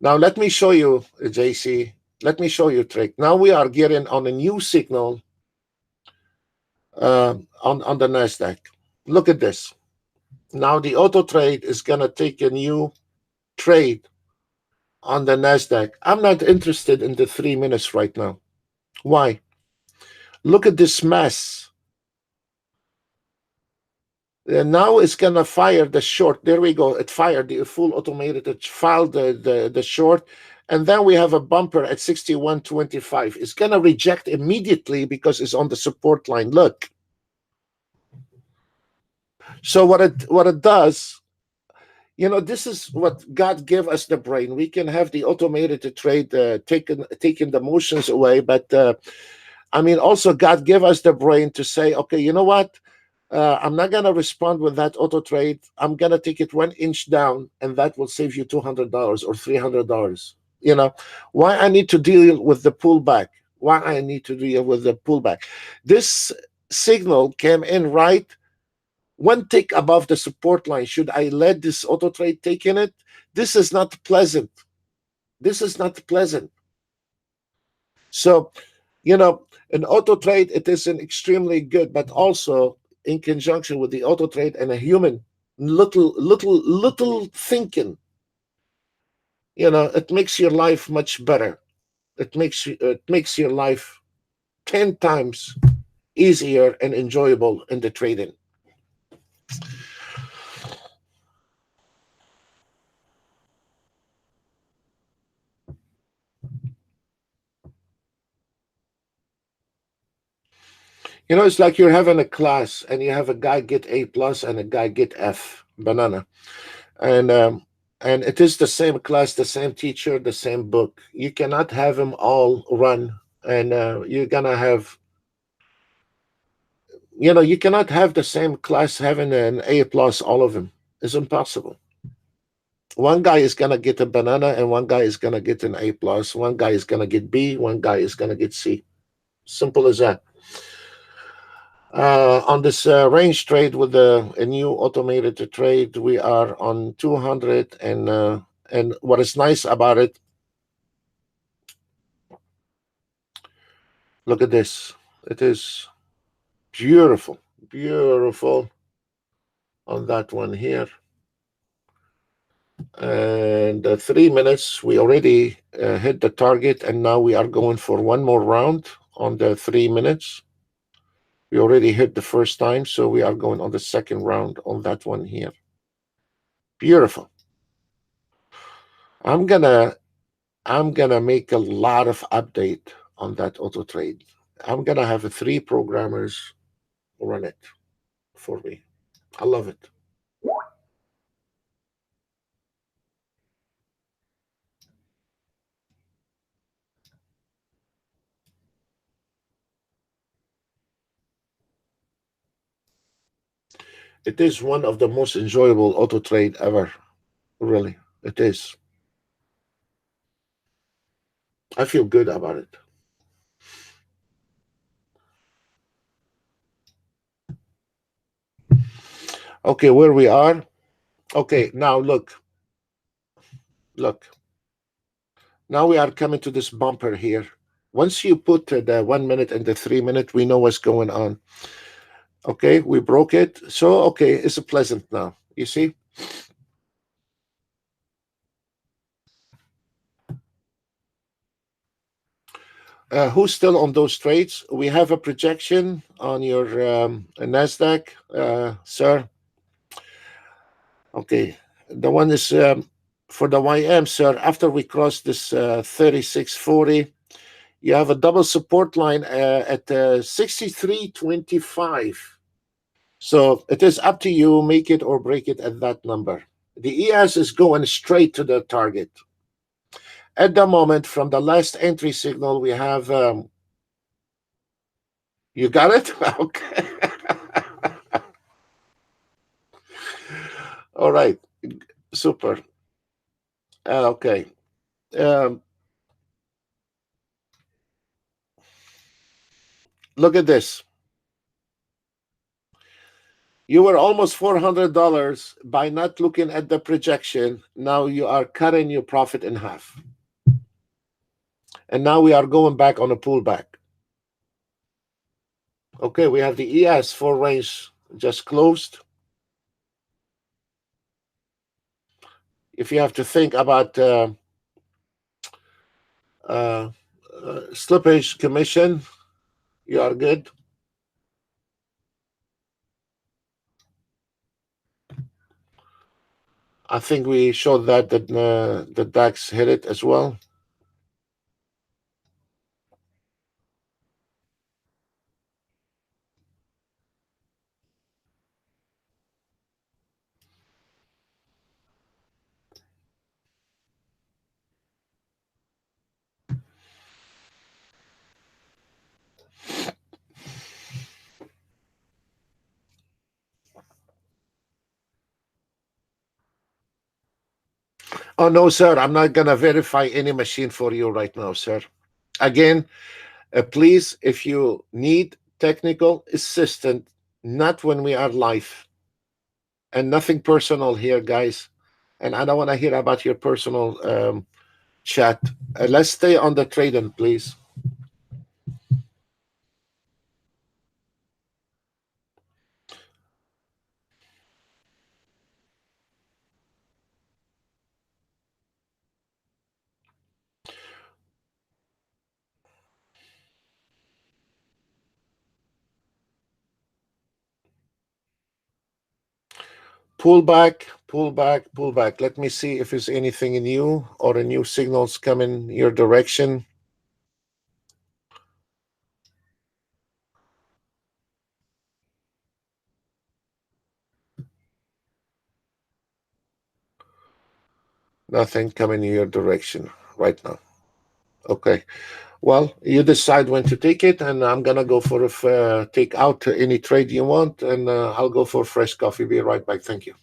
Now let me show you, JC. Let me show you a trick. Now we are getting on a new signal on the NASDAQ. Look at this. Now the auto trade is going to take a new trade on the NASDAQ. I'm not interested in the 3 minutes right now. Why? Look at this mess. And now it's going to fire the short. There we go. It fired the full automated. It filed the short. And then we have a bumper at 61.25. It's going to reject immediately because it's on the support line. Look. So what it does, you know, this is what God gave us the brain. We can have the automated trade taking the motions away, but I mean, also God gave us the brain to say, okay, you know what? I'm not gonna respond with that auto trade. I'm gonna take it 1 inch down, and that will save you $200 or $300. You know, why I need to deal with the pullback? Why I need to deal with the pullback? This signal came in right 1 tick above the support line. Should I let this auto trade take in it? This is not pleasant. This is not pleasant. So, you know, an auto trade, it is an extremely good, but also in conjunction with the auto trade and a human little thinking, you know, it makes your life much better. It makes your life 10 times easier and enjoyable in the trading. You know, it's like you're having a class and you have a guy get A plus and a guy get F, banana. And it is the same class, the same teacher, the same book. You cannot have them all run, and you're gonna have, you know, you cannot have the same class having an A plus, all of them. It's impossible. One guy is gonna get a banana, and one guy is gonna get an A plus. One guy is gonna get B. One guy is gonna get C. Simple as that. On this range trade with a new automated trade, we are on 200, and what is nice about it, look at this. It is beautiful, beautiful on that one here. And 3 minutes, we already hit the target, and now we are going for one more round on the 3 minutes. We already hit the first time, so we are going on the second round on that one here. Beautiful. I'm gonna make a lot of update on that auto trade. I'm gonna have 3 programmers run it for me. I love it. It is one of the most enjoyable auto trade ever. Really, it is. I feel good about it. Okay, where we are. Okay, now look. Now we are coming to this bumper here. Once you put the 1 minute and the 3 minute, we know what's going on. Okay, we broke it. So, okay, it's a pleasant now. You see? Who's still on those trades? We have a projection on your NASDAQ, sir. Okay, the one is for the YM, sir. After we cross this 3640, you have a double support line at 63.25. So it is up to you, make it or break it at that number. The ES is going straight to the target. At the moment, from the last entry signal, we have, you got it? Okay. All right. Super. Okay. Um, Look at this. You were almost $400 by not looking at the projection. Now you are cutting your profit in half. And now we are going back on a pullback. Okay, we have the ES for range just closed. If you have to think about uh, slippage commission, you are good. I think we showed that the DAX hit it as well. Oh, no, sir. I'm not going to verify any machine for you right now, sir. Again, please, if you need technical assistance, not when we are live, and nothing personal here, guys. And I don't want to hear about your personal chat. Let's stay on the trading, please. Pull back, pull back, pull back. Let me see if there's anything new or a new signals coming your direction. Nothing coming in your direction right now. Okay. Well, you decide when to take it, and I'm gonna go for a take out any trade you want, and I'll go for fresh coffee. Be right back. Thank you.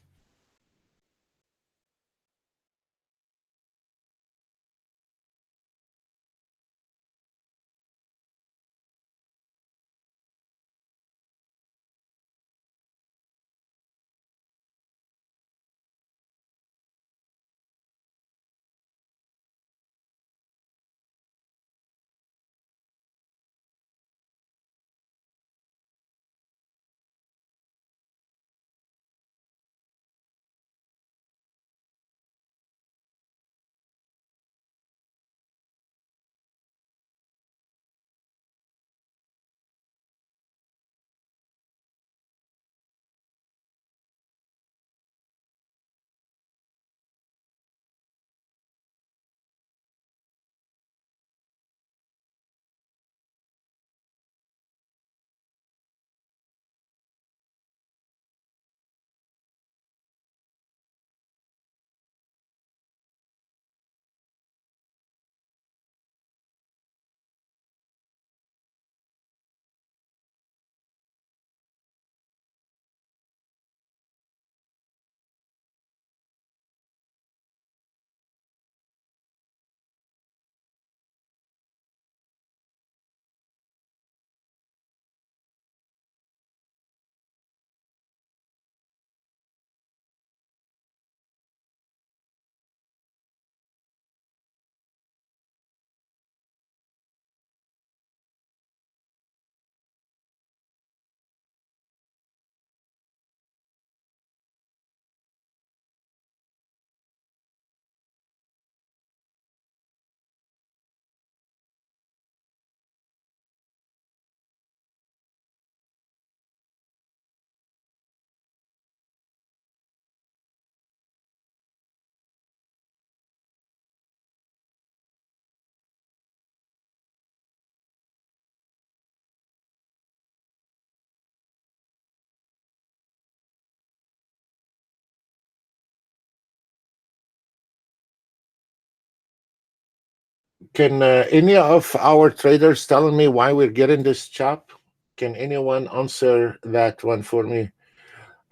Can any of our traders tell me why we're getting this chop? Can anyone answer that one for me?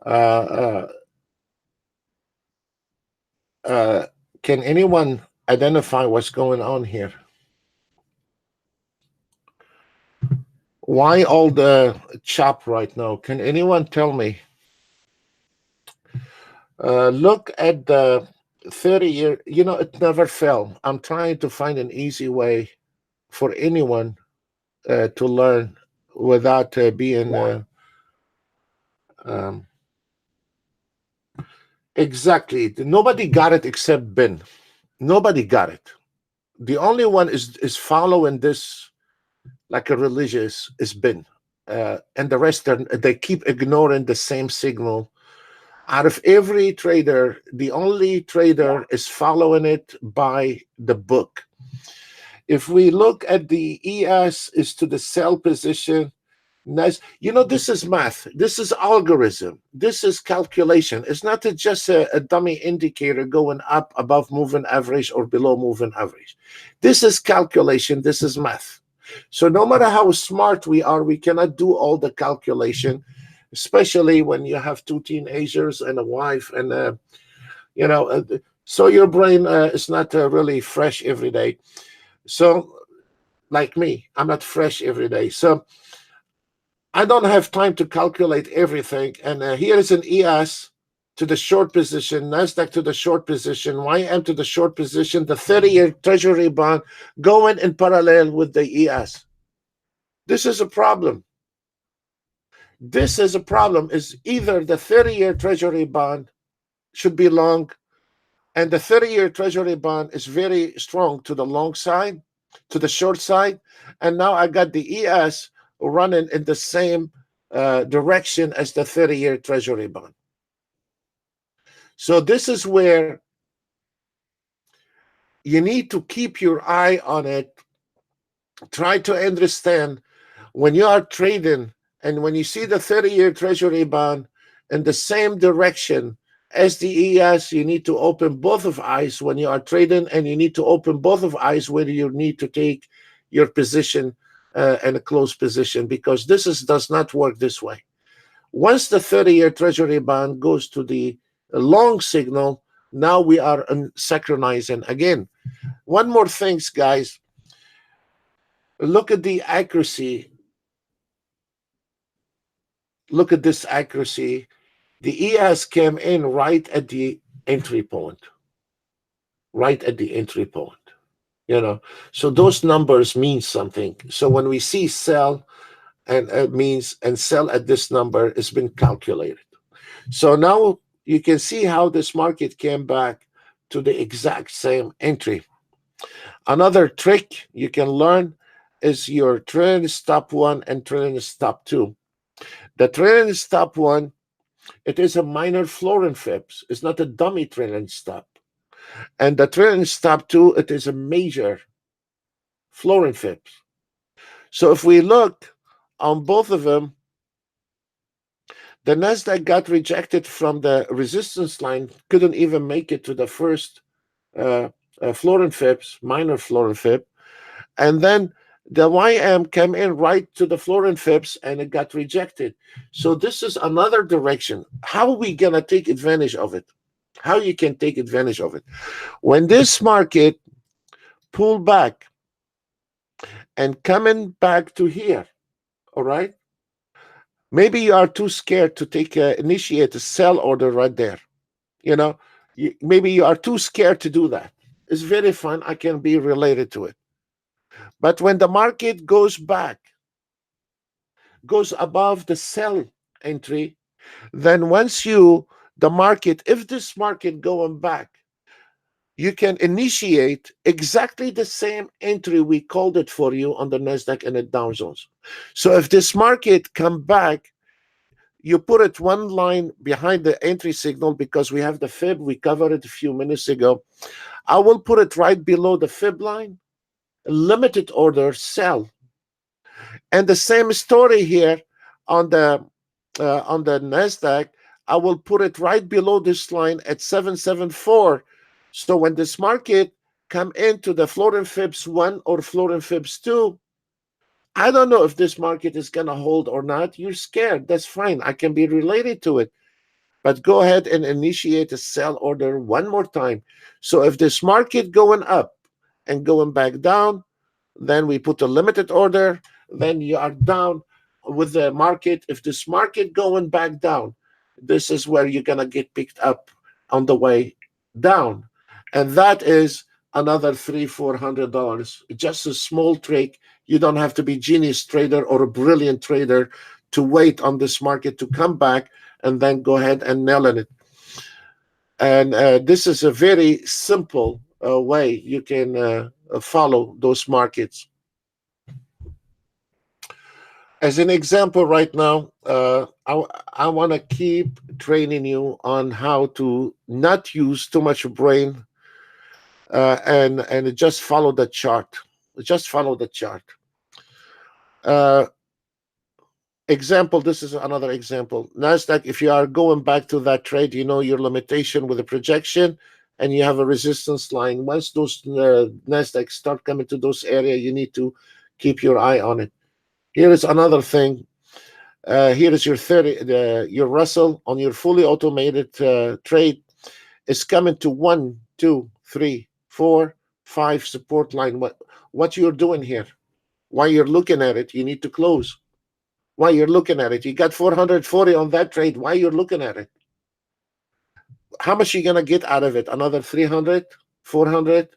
Uh, uh, uh, can anyone identify what's going on here? Why all the chop right now? Can anyone tell me? Look at the 30-year, it never fell. I'm trying to find an easy way for anyone to learn without being um, exactly. Nobody got it except Ben. Nobody got it. The only one is following this like a religious is Ben, and the rest they keep ignoring the same signal. Out of every trader, the only trader is following it by the book. If we look at the ES is to the sell position, nice. This is math. This is algorithm. This is calculation. It's not just a dummy indicator going up above moving average or below moving average. This is calculation. This is math. So no matter how smart we are, we cannot do all the calculation, especially when you have two teenagers and a wife and so your brain is not really fresh every day. So like me, I'm not fresh every day. So I don't have time to calculate everything. And here is an ES to the short position, NASDAQ to the short position, YM to the short position, the 30-year Treasury bond going in parallel with the ES. This is a problem. This is a problem. Is either the 30-year Treasury bond should be long, and the 30-year Treasury bond is very strong to the long side, to the short side, and now I got the ES running in the same direction as the 30-year Treasury bond. So this is where you need to keep your eye on it. Try to understand when you are trading and when you see the 30-year Treasury bond in the same direction as the ES, you need to open both of eyes when you are trading, and you need to open both of eyes where you need to take your position and a close position, because does not work this way. Once the 30-year Treasury bond goes to the long signal, now we are synchronizing again. One more thing, guys. Look at the accuracy. Look at this accuracy. The ES came in right at the entry point. Right at the entry point. So those numbers mean something. So when we see sell, and it means and sell at this number, it's been calculated. So now you can see how this market came back to the exact same entry. Another trick you can learn is your trailing stop 1 and trailing stop 2. The trailing stop 1, it is a minor floor and fibs. It's not a dummy trailing stop. And the trailing stop 2, it is a major floor and fibs. So if we look on both of them, the Nasdaq got rejected from the resistance line, couldn't even make it to the first floor and fibs, minor floor and fib. And then the YM came in right to the floor and fibs, and it got rejected. So this is another direction. How are we going to take advantage of it? How you can take advantage of it? When this market pulled back and coming back to here, all right? Maybe you are too scared to initiate a sell order right there. Maybe you are too scared to do that. It's very fun. I can be related to it. But when the market goes back, goes above the sell entry, then if this market going back, you can initiate exactly the same entry we called it for you on the Nasdaq and the Dow Jones. So if this market come back, you put it one line behind the entry signal, because we have the fib. We covered it a few minutes ago. I will put it right below the fib line. Limited order sell. And the same story here on the Nasdaq. I will put it right below this line at 774. So when this market come into the floor and fibs 1 or floor and fibs 2. I don't know if this market is going to hold or not. You're scared. That's fine. I can be related to it. But go ahead and initiate a sell order one more time. So if this market going up and going back down, then we put a limited order. Then you are down with the market. If this market going back down, this is where you're going to get picked up on the way down. And that is another $300-400. Just a small trick. You don't have to be genius trader or a brilliant trader to wait on this market to come back and then go ahead and nail it. And this is a very simple way you can follow those markets. As an example right now, I want to keep training you on how to not use too much brain and just follow the chart. Just follow the chart. Example, this is another example. NASDAQ, if you are going back to that trade, you know your limitation with the projection and you have a resistance line. Once those NASDAQ start coming to those areas, you need to keep your eye on it. Here is another thing. Here is your 30, your Russell on your fully automated trade is coming to 1, 2, 3, 4, 5 support line. What you're doing here? While you're looking at it, you need to close. While you're looking at it, you got 440 on that trade. Why you're looking at it? How much are you gonna get out of it? Another 300, 400?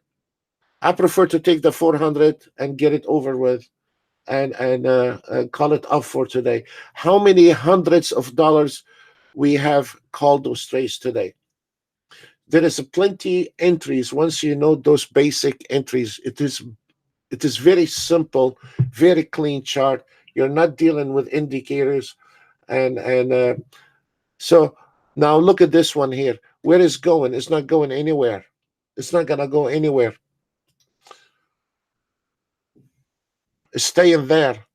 I prefer to take the 400 and get it over with and call it off for today. How many hundreds of dollars we have called those trades today? There is plenty entries. Once you know those basic entries, it is very simple, very clean chart. You're not dealing with indicators, and so now look at this one here. Where is going? It's not going anywhere. It's not gonna go anywhere. It's staying there.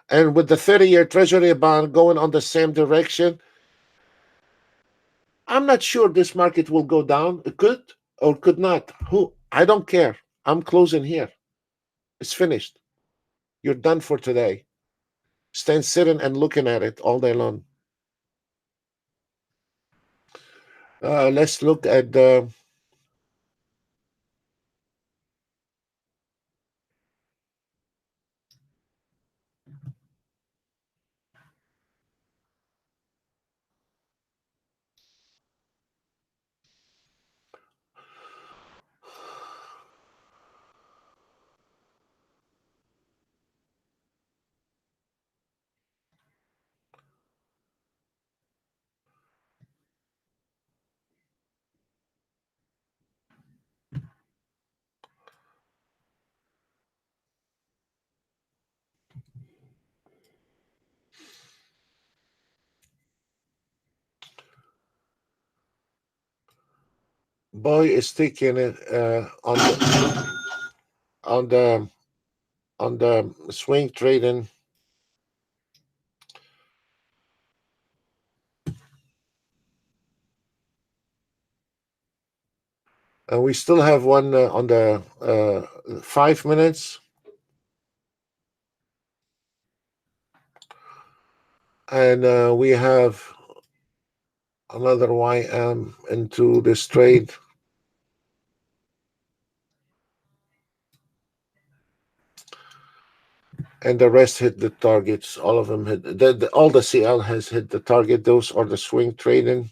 And with the 30-year Treasury bond going on the same direction, I'm not sure this market will go down. It could or could not. Who? I don't care. I'm closing here. It's finished. You're done for today. Stand sitting and looking at it all day long. Let's look at the. Boy is taking it on the on the swing trading. And we still have one on the 5 minutes. And we have another YM into this trade. And the rest hit the targets. All of them hit. All the CL has hit the target. Those are the swing trading.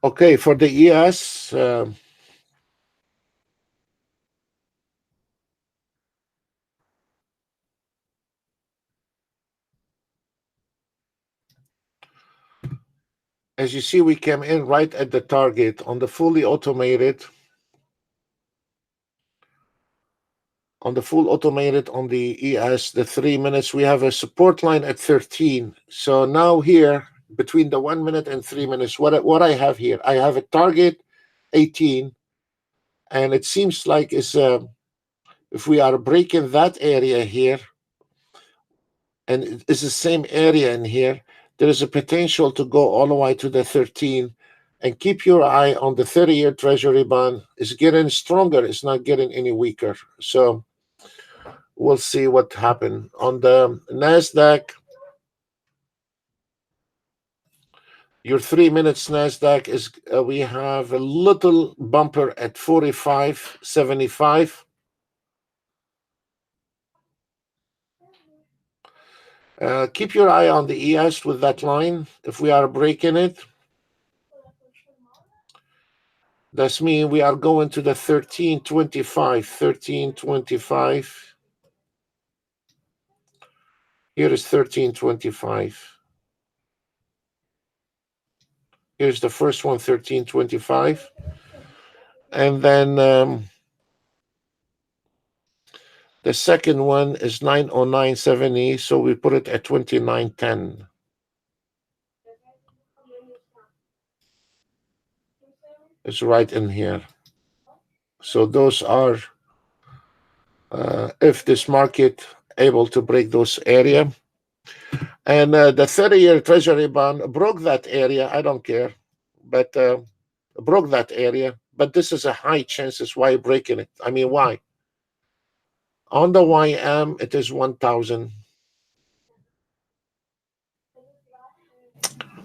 Okay, for the ES, As you see, we came in right at the target on the fully automated. On the full automated on the ES, the 3 minutes, we have a support line at 13. So now here, between the 1 minute and 3 minutes, what I have here, I have a target 18, and it seems like if we are breaking that area here, and it's the same area in here, there is a potential to go all the way to the 13. And keep your eye on the 30-year Treasury bond. It's getting stronger. It's not getting any weaker. So we'll see what happened on the Nasdaq. Your 3 minutes Nasdaq is we have a little bumper at 45.75. Keep your eye on the ES with that line. If we are breaking it, that's mean we are going to the 13.25. 13.25. Here is 13.25. Here's the first one, 13.25. And then the second one is 909.70, so we put it at 29.10. It's right in here. So those are, if this market able to break those area. And the 30-year Treasury bond broke that area. I don't care, but broke that area. But this is a high chances why breaking it. I mean, why? On the YM, it is 1,000.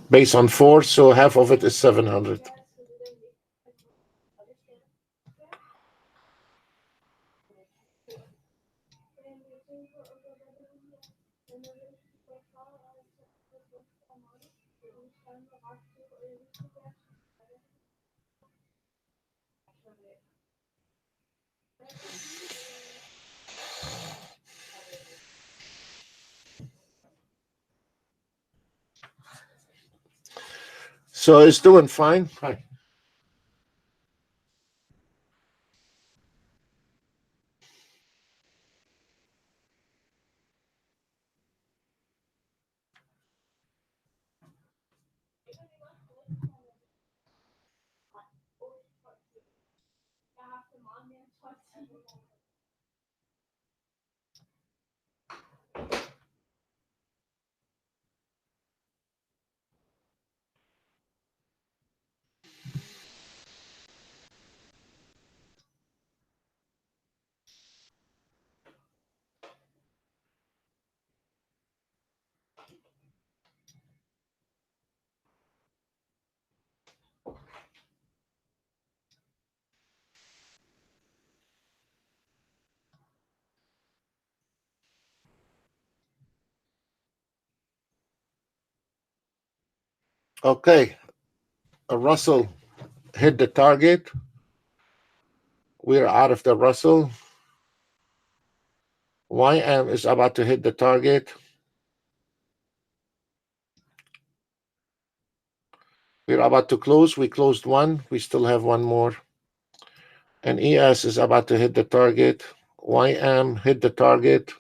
Based on 4, so half of it is 700. So it's doing fine. Hi. Okay. Russell hit the target. We're out of the Russell. YM is about to hit the target. We're about to close. We closed one. We still have one more. And ES is about to hit the target. YM hit the target.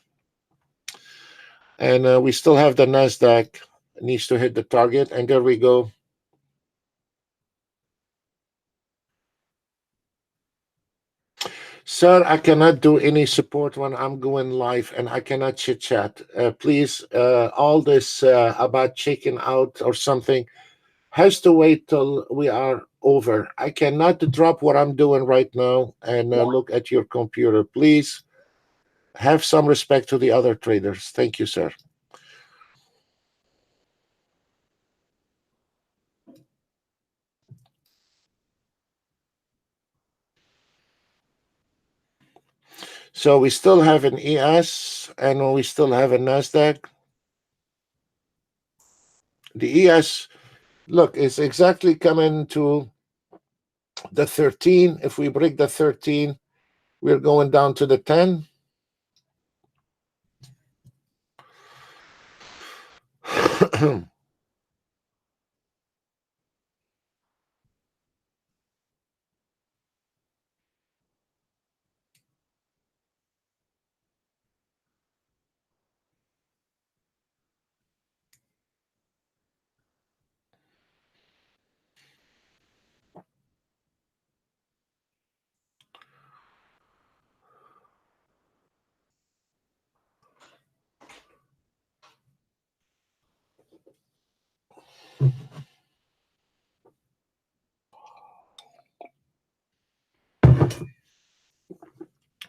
And we still have the NASDAQ needs to hit the target. And there we go. Sir, I cannot do any support when I'm going live, and I cannot chit chat. Please, all this about checking out or something has to wait till we are over. I cannot drop what I'm doing right now and look at your computer. Please have some respect to the other traders. Thank you, sir. So we still have an ES and we still have a NASDAQ. The ES, look, is exactly coming to the 13. If we break the 13, we're going down to the 10.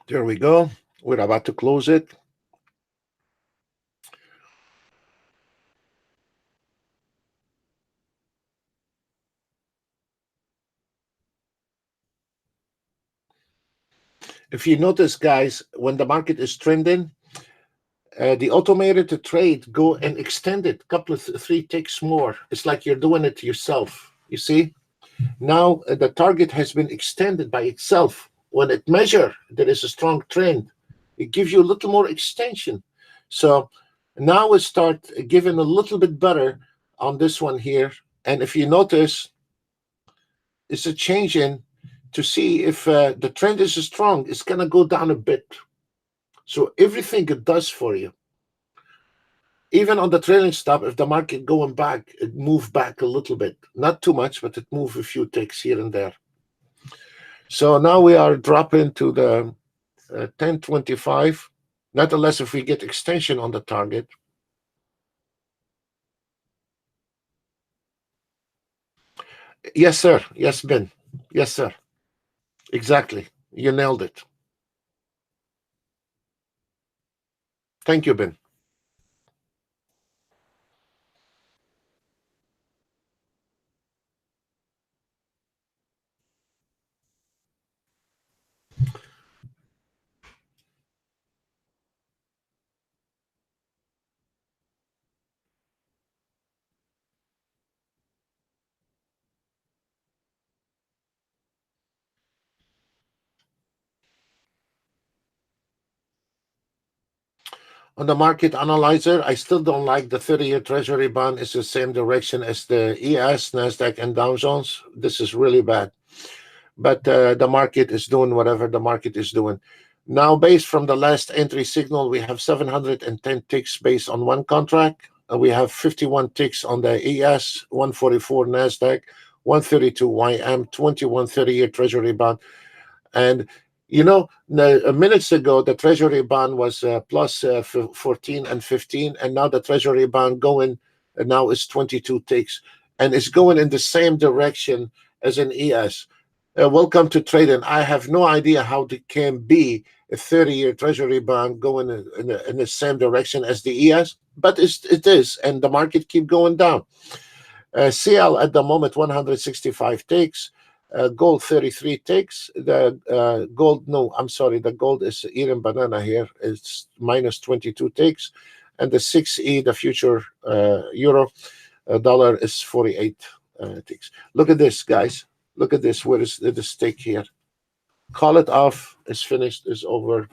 There we go. We're about to close it. If you notice, guys, when the market is trending, the automated trade go and extend it, couple of three ticks more. It's like you're doing it yourself. You see, now the target has been extended by itself. When it measure there is a strong trend, it gives you a little more extension. So now we start giving a little bit better on this one here. And if you notice, it's a change in to see if the trend is strong, it's going to go down a bit. So everything it does for you, even on the trailing stop, if the market going back, it move back a little bit, not too much, but it move a few ticks here and there. So now we are dropping to the 1025. Not unless if we get extension on the target. Yes, sir. Yes, Ben. Yes, sir. Exactly. You nailed it. Thank you, Ben. On the market analyzer, I still don't like the 30-year Treasury bond. It's the same direction as the ES, NASDAQ, and Dow Jones. This is really bad. But the market is doing whatever the market is doing. Now, based from the last entry signal, we have 710 ticks based on one contract. We have 51 ticks on the ES, 144 NASDAQ, 132 YM, 21 30-year Treasury bond. And minutes ago, the Treasury bond was plus 14 and 15, and now the Treasury bond going now is 22 ticks, and it's going in the same direction as an ES. Welcome to trading. I have no idea how it can be a 30-year Treasury bond going in the same direction as the ES, but it is, and the market keep going down. CL at the moment 165 ticks. Gold 33 ticks. The gold, no, I'm sorry, the gold is eating banana here. It's minus 22 ticks, and the 6E, the future euro dollar, is 48 ticks. Look at this, guys. Look at this. Where is the stick here? Call it off. It's finished. It's over.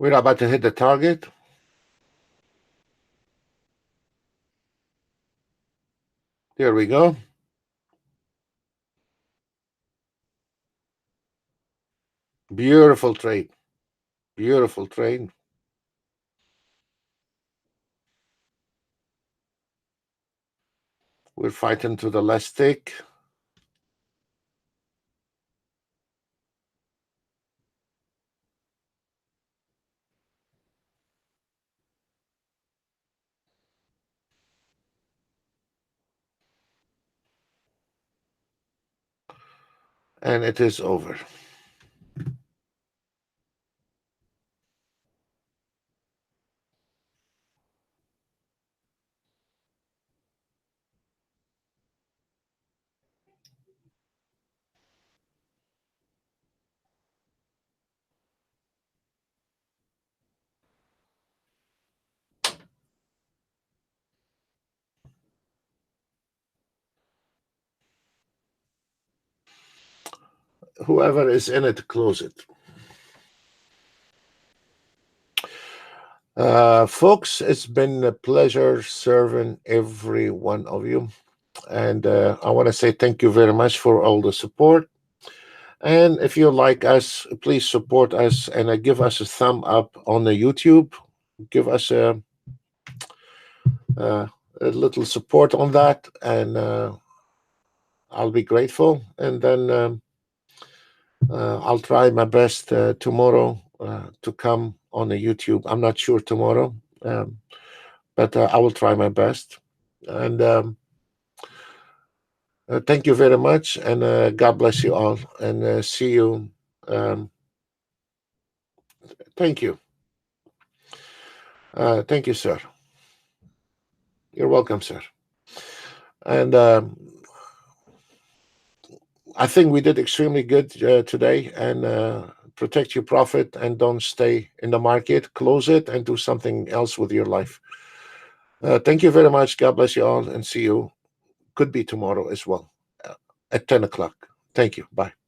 We're about to hit the target. There we go. Beautiful trade. Beautiful trade. We're fighting to the last tick. And it is over. Whoever is in it, close it. Folks, it's been a pleasure serving every one of you. And I want to say thank you very much for all the support. And if you like us, please support us and give us a thumb up on the YouTube. Give us a little support on that, and I'll be grateful. And then I'll try my best tomorrow to come on the YouTube. I'm not sure tomorrow, but I will try my best. And thank you very much, and God bless you all, and see you. Thank you. Thank you, sir. You're welcome, sir. And I think we did extremely good today. And protect your profit and don't stay in the market. Close it and do something else with your life. Thank you very much. God bless you all, and see you. Could be tomorrow as well at 10 o'clock. Thank you. Bye.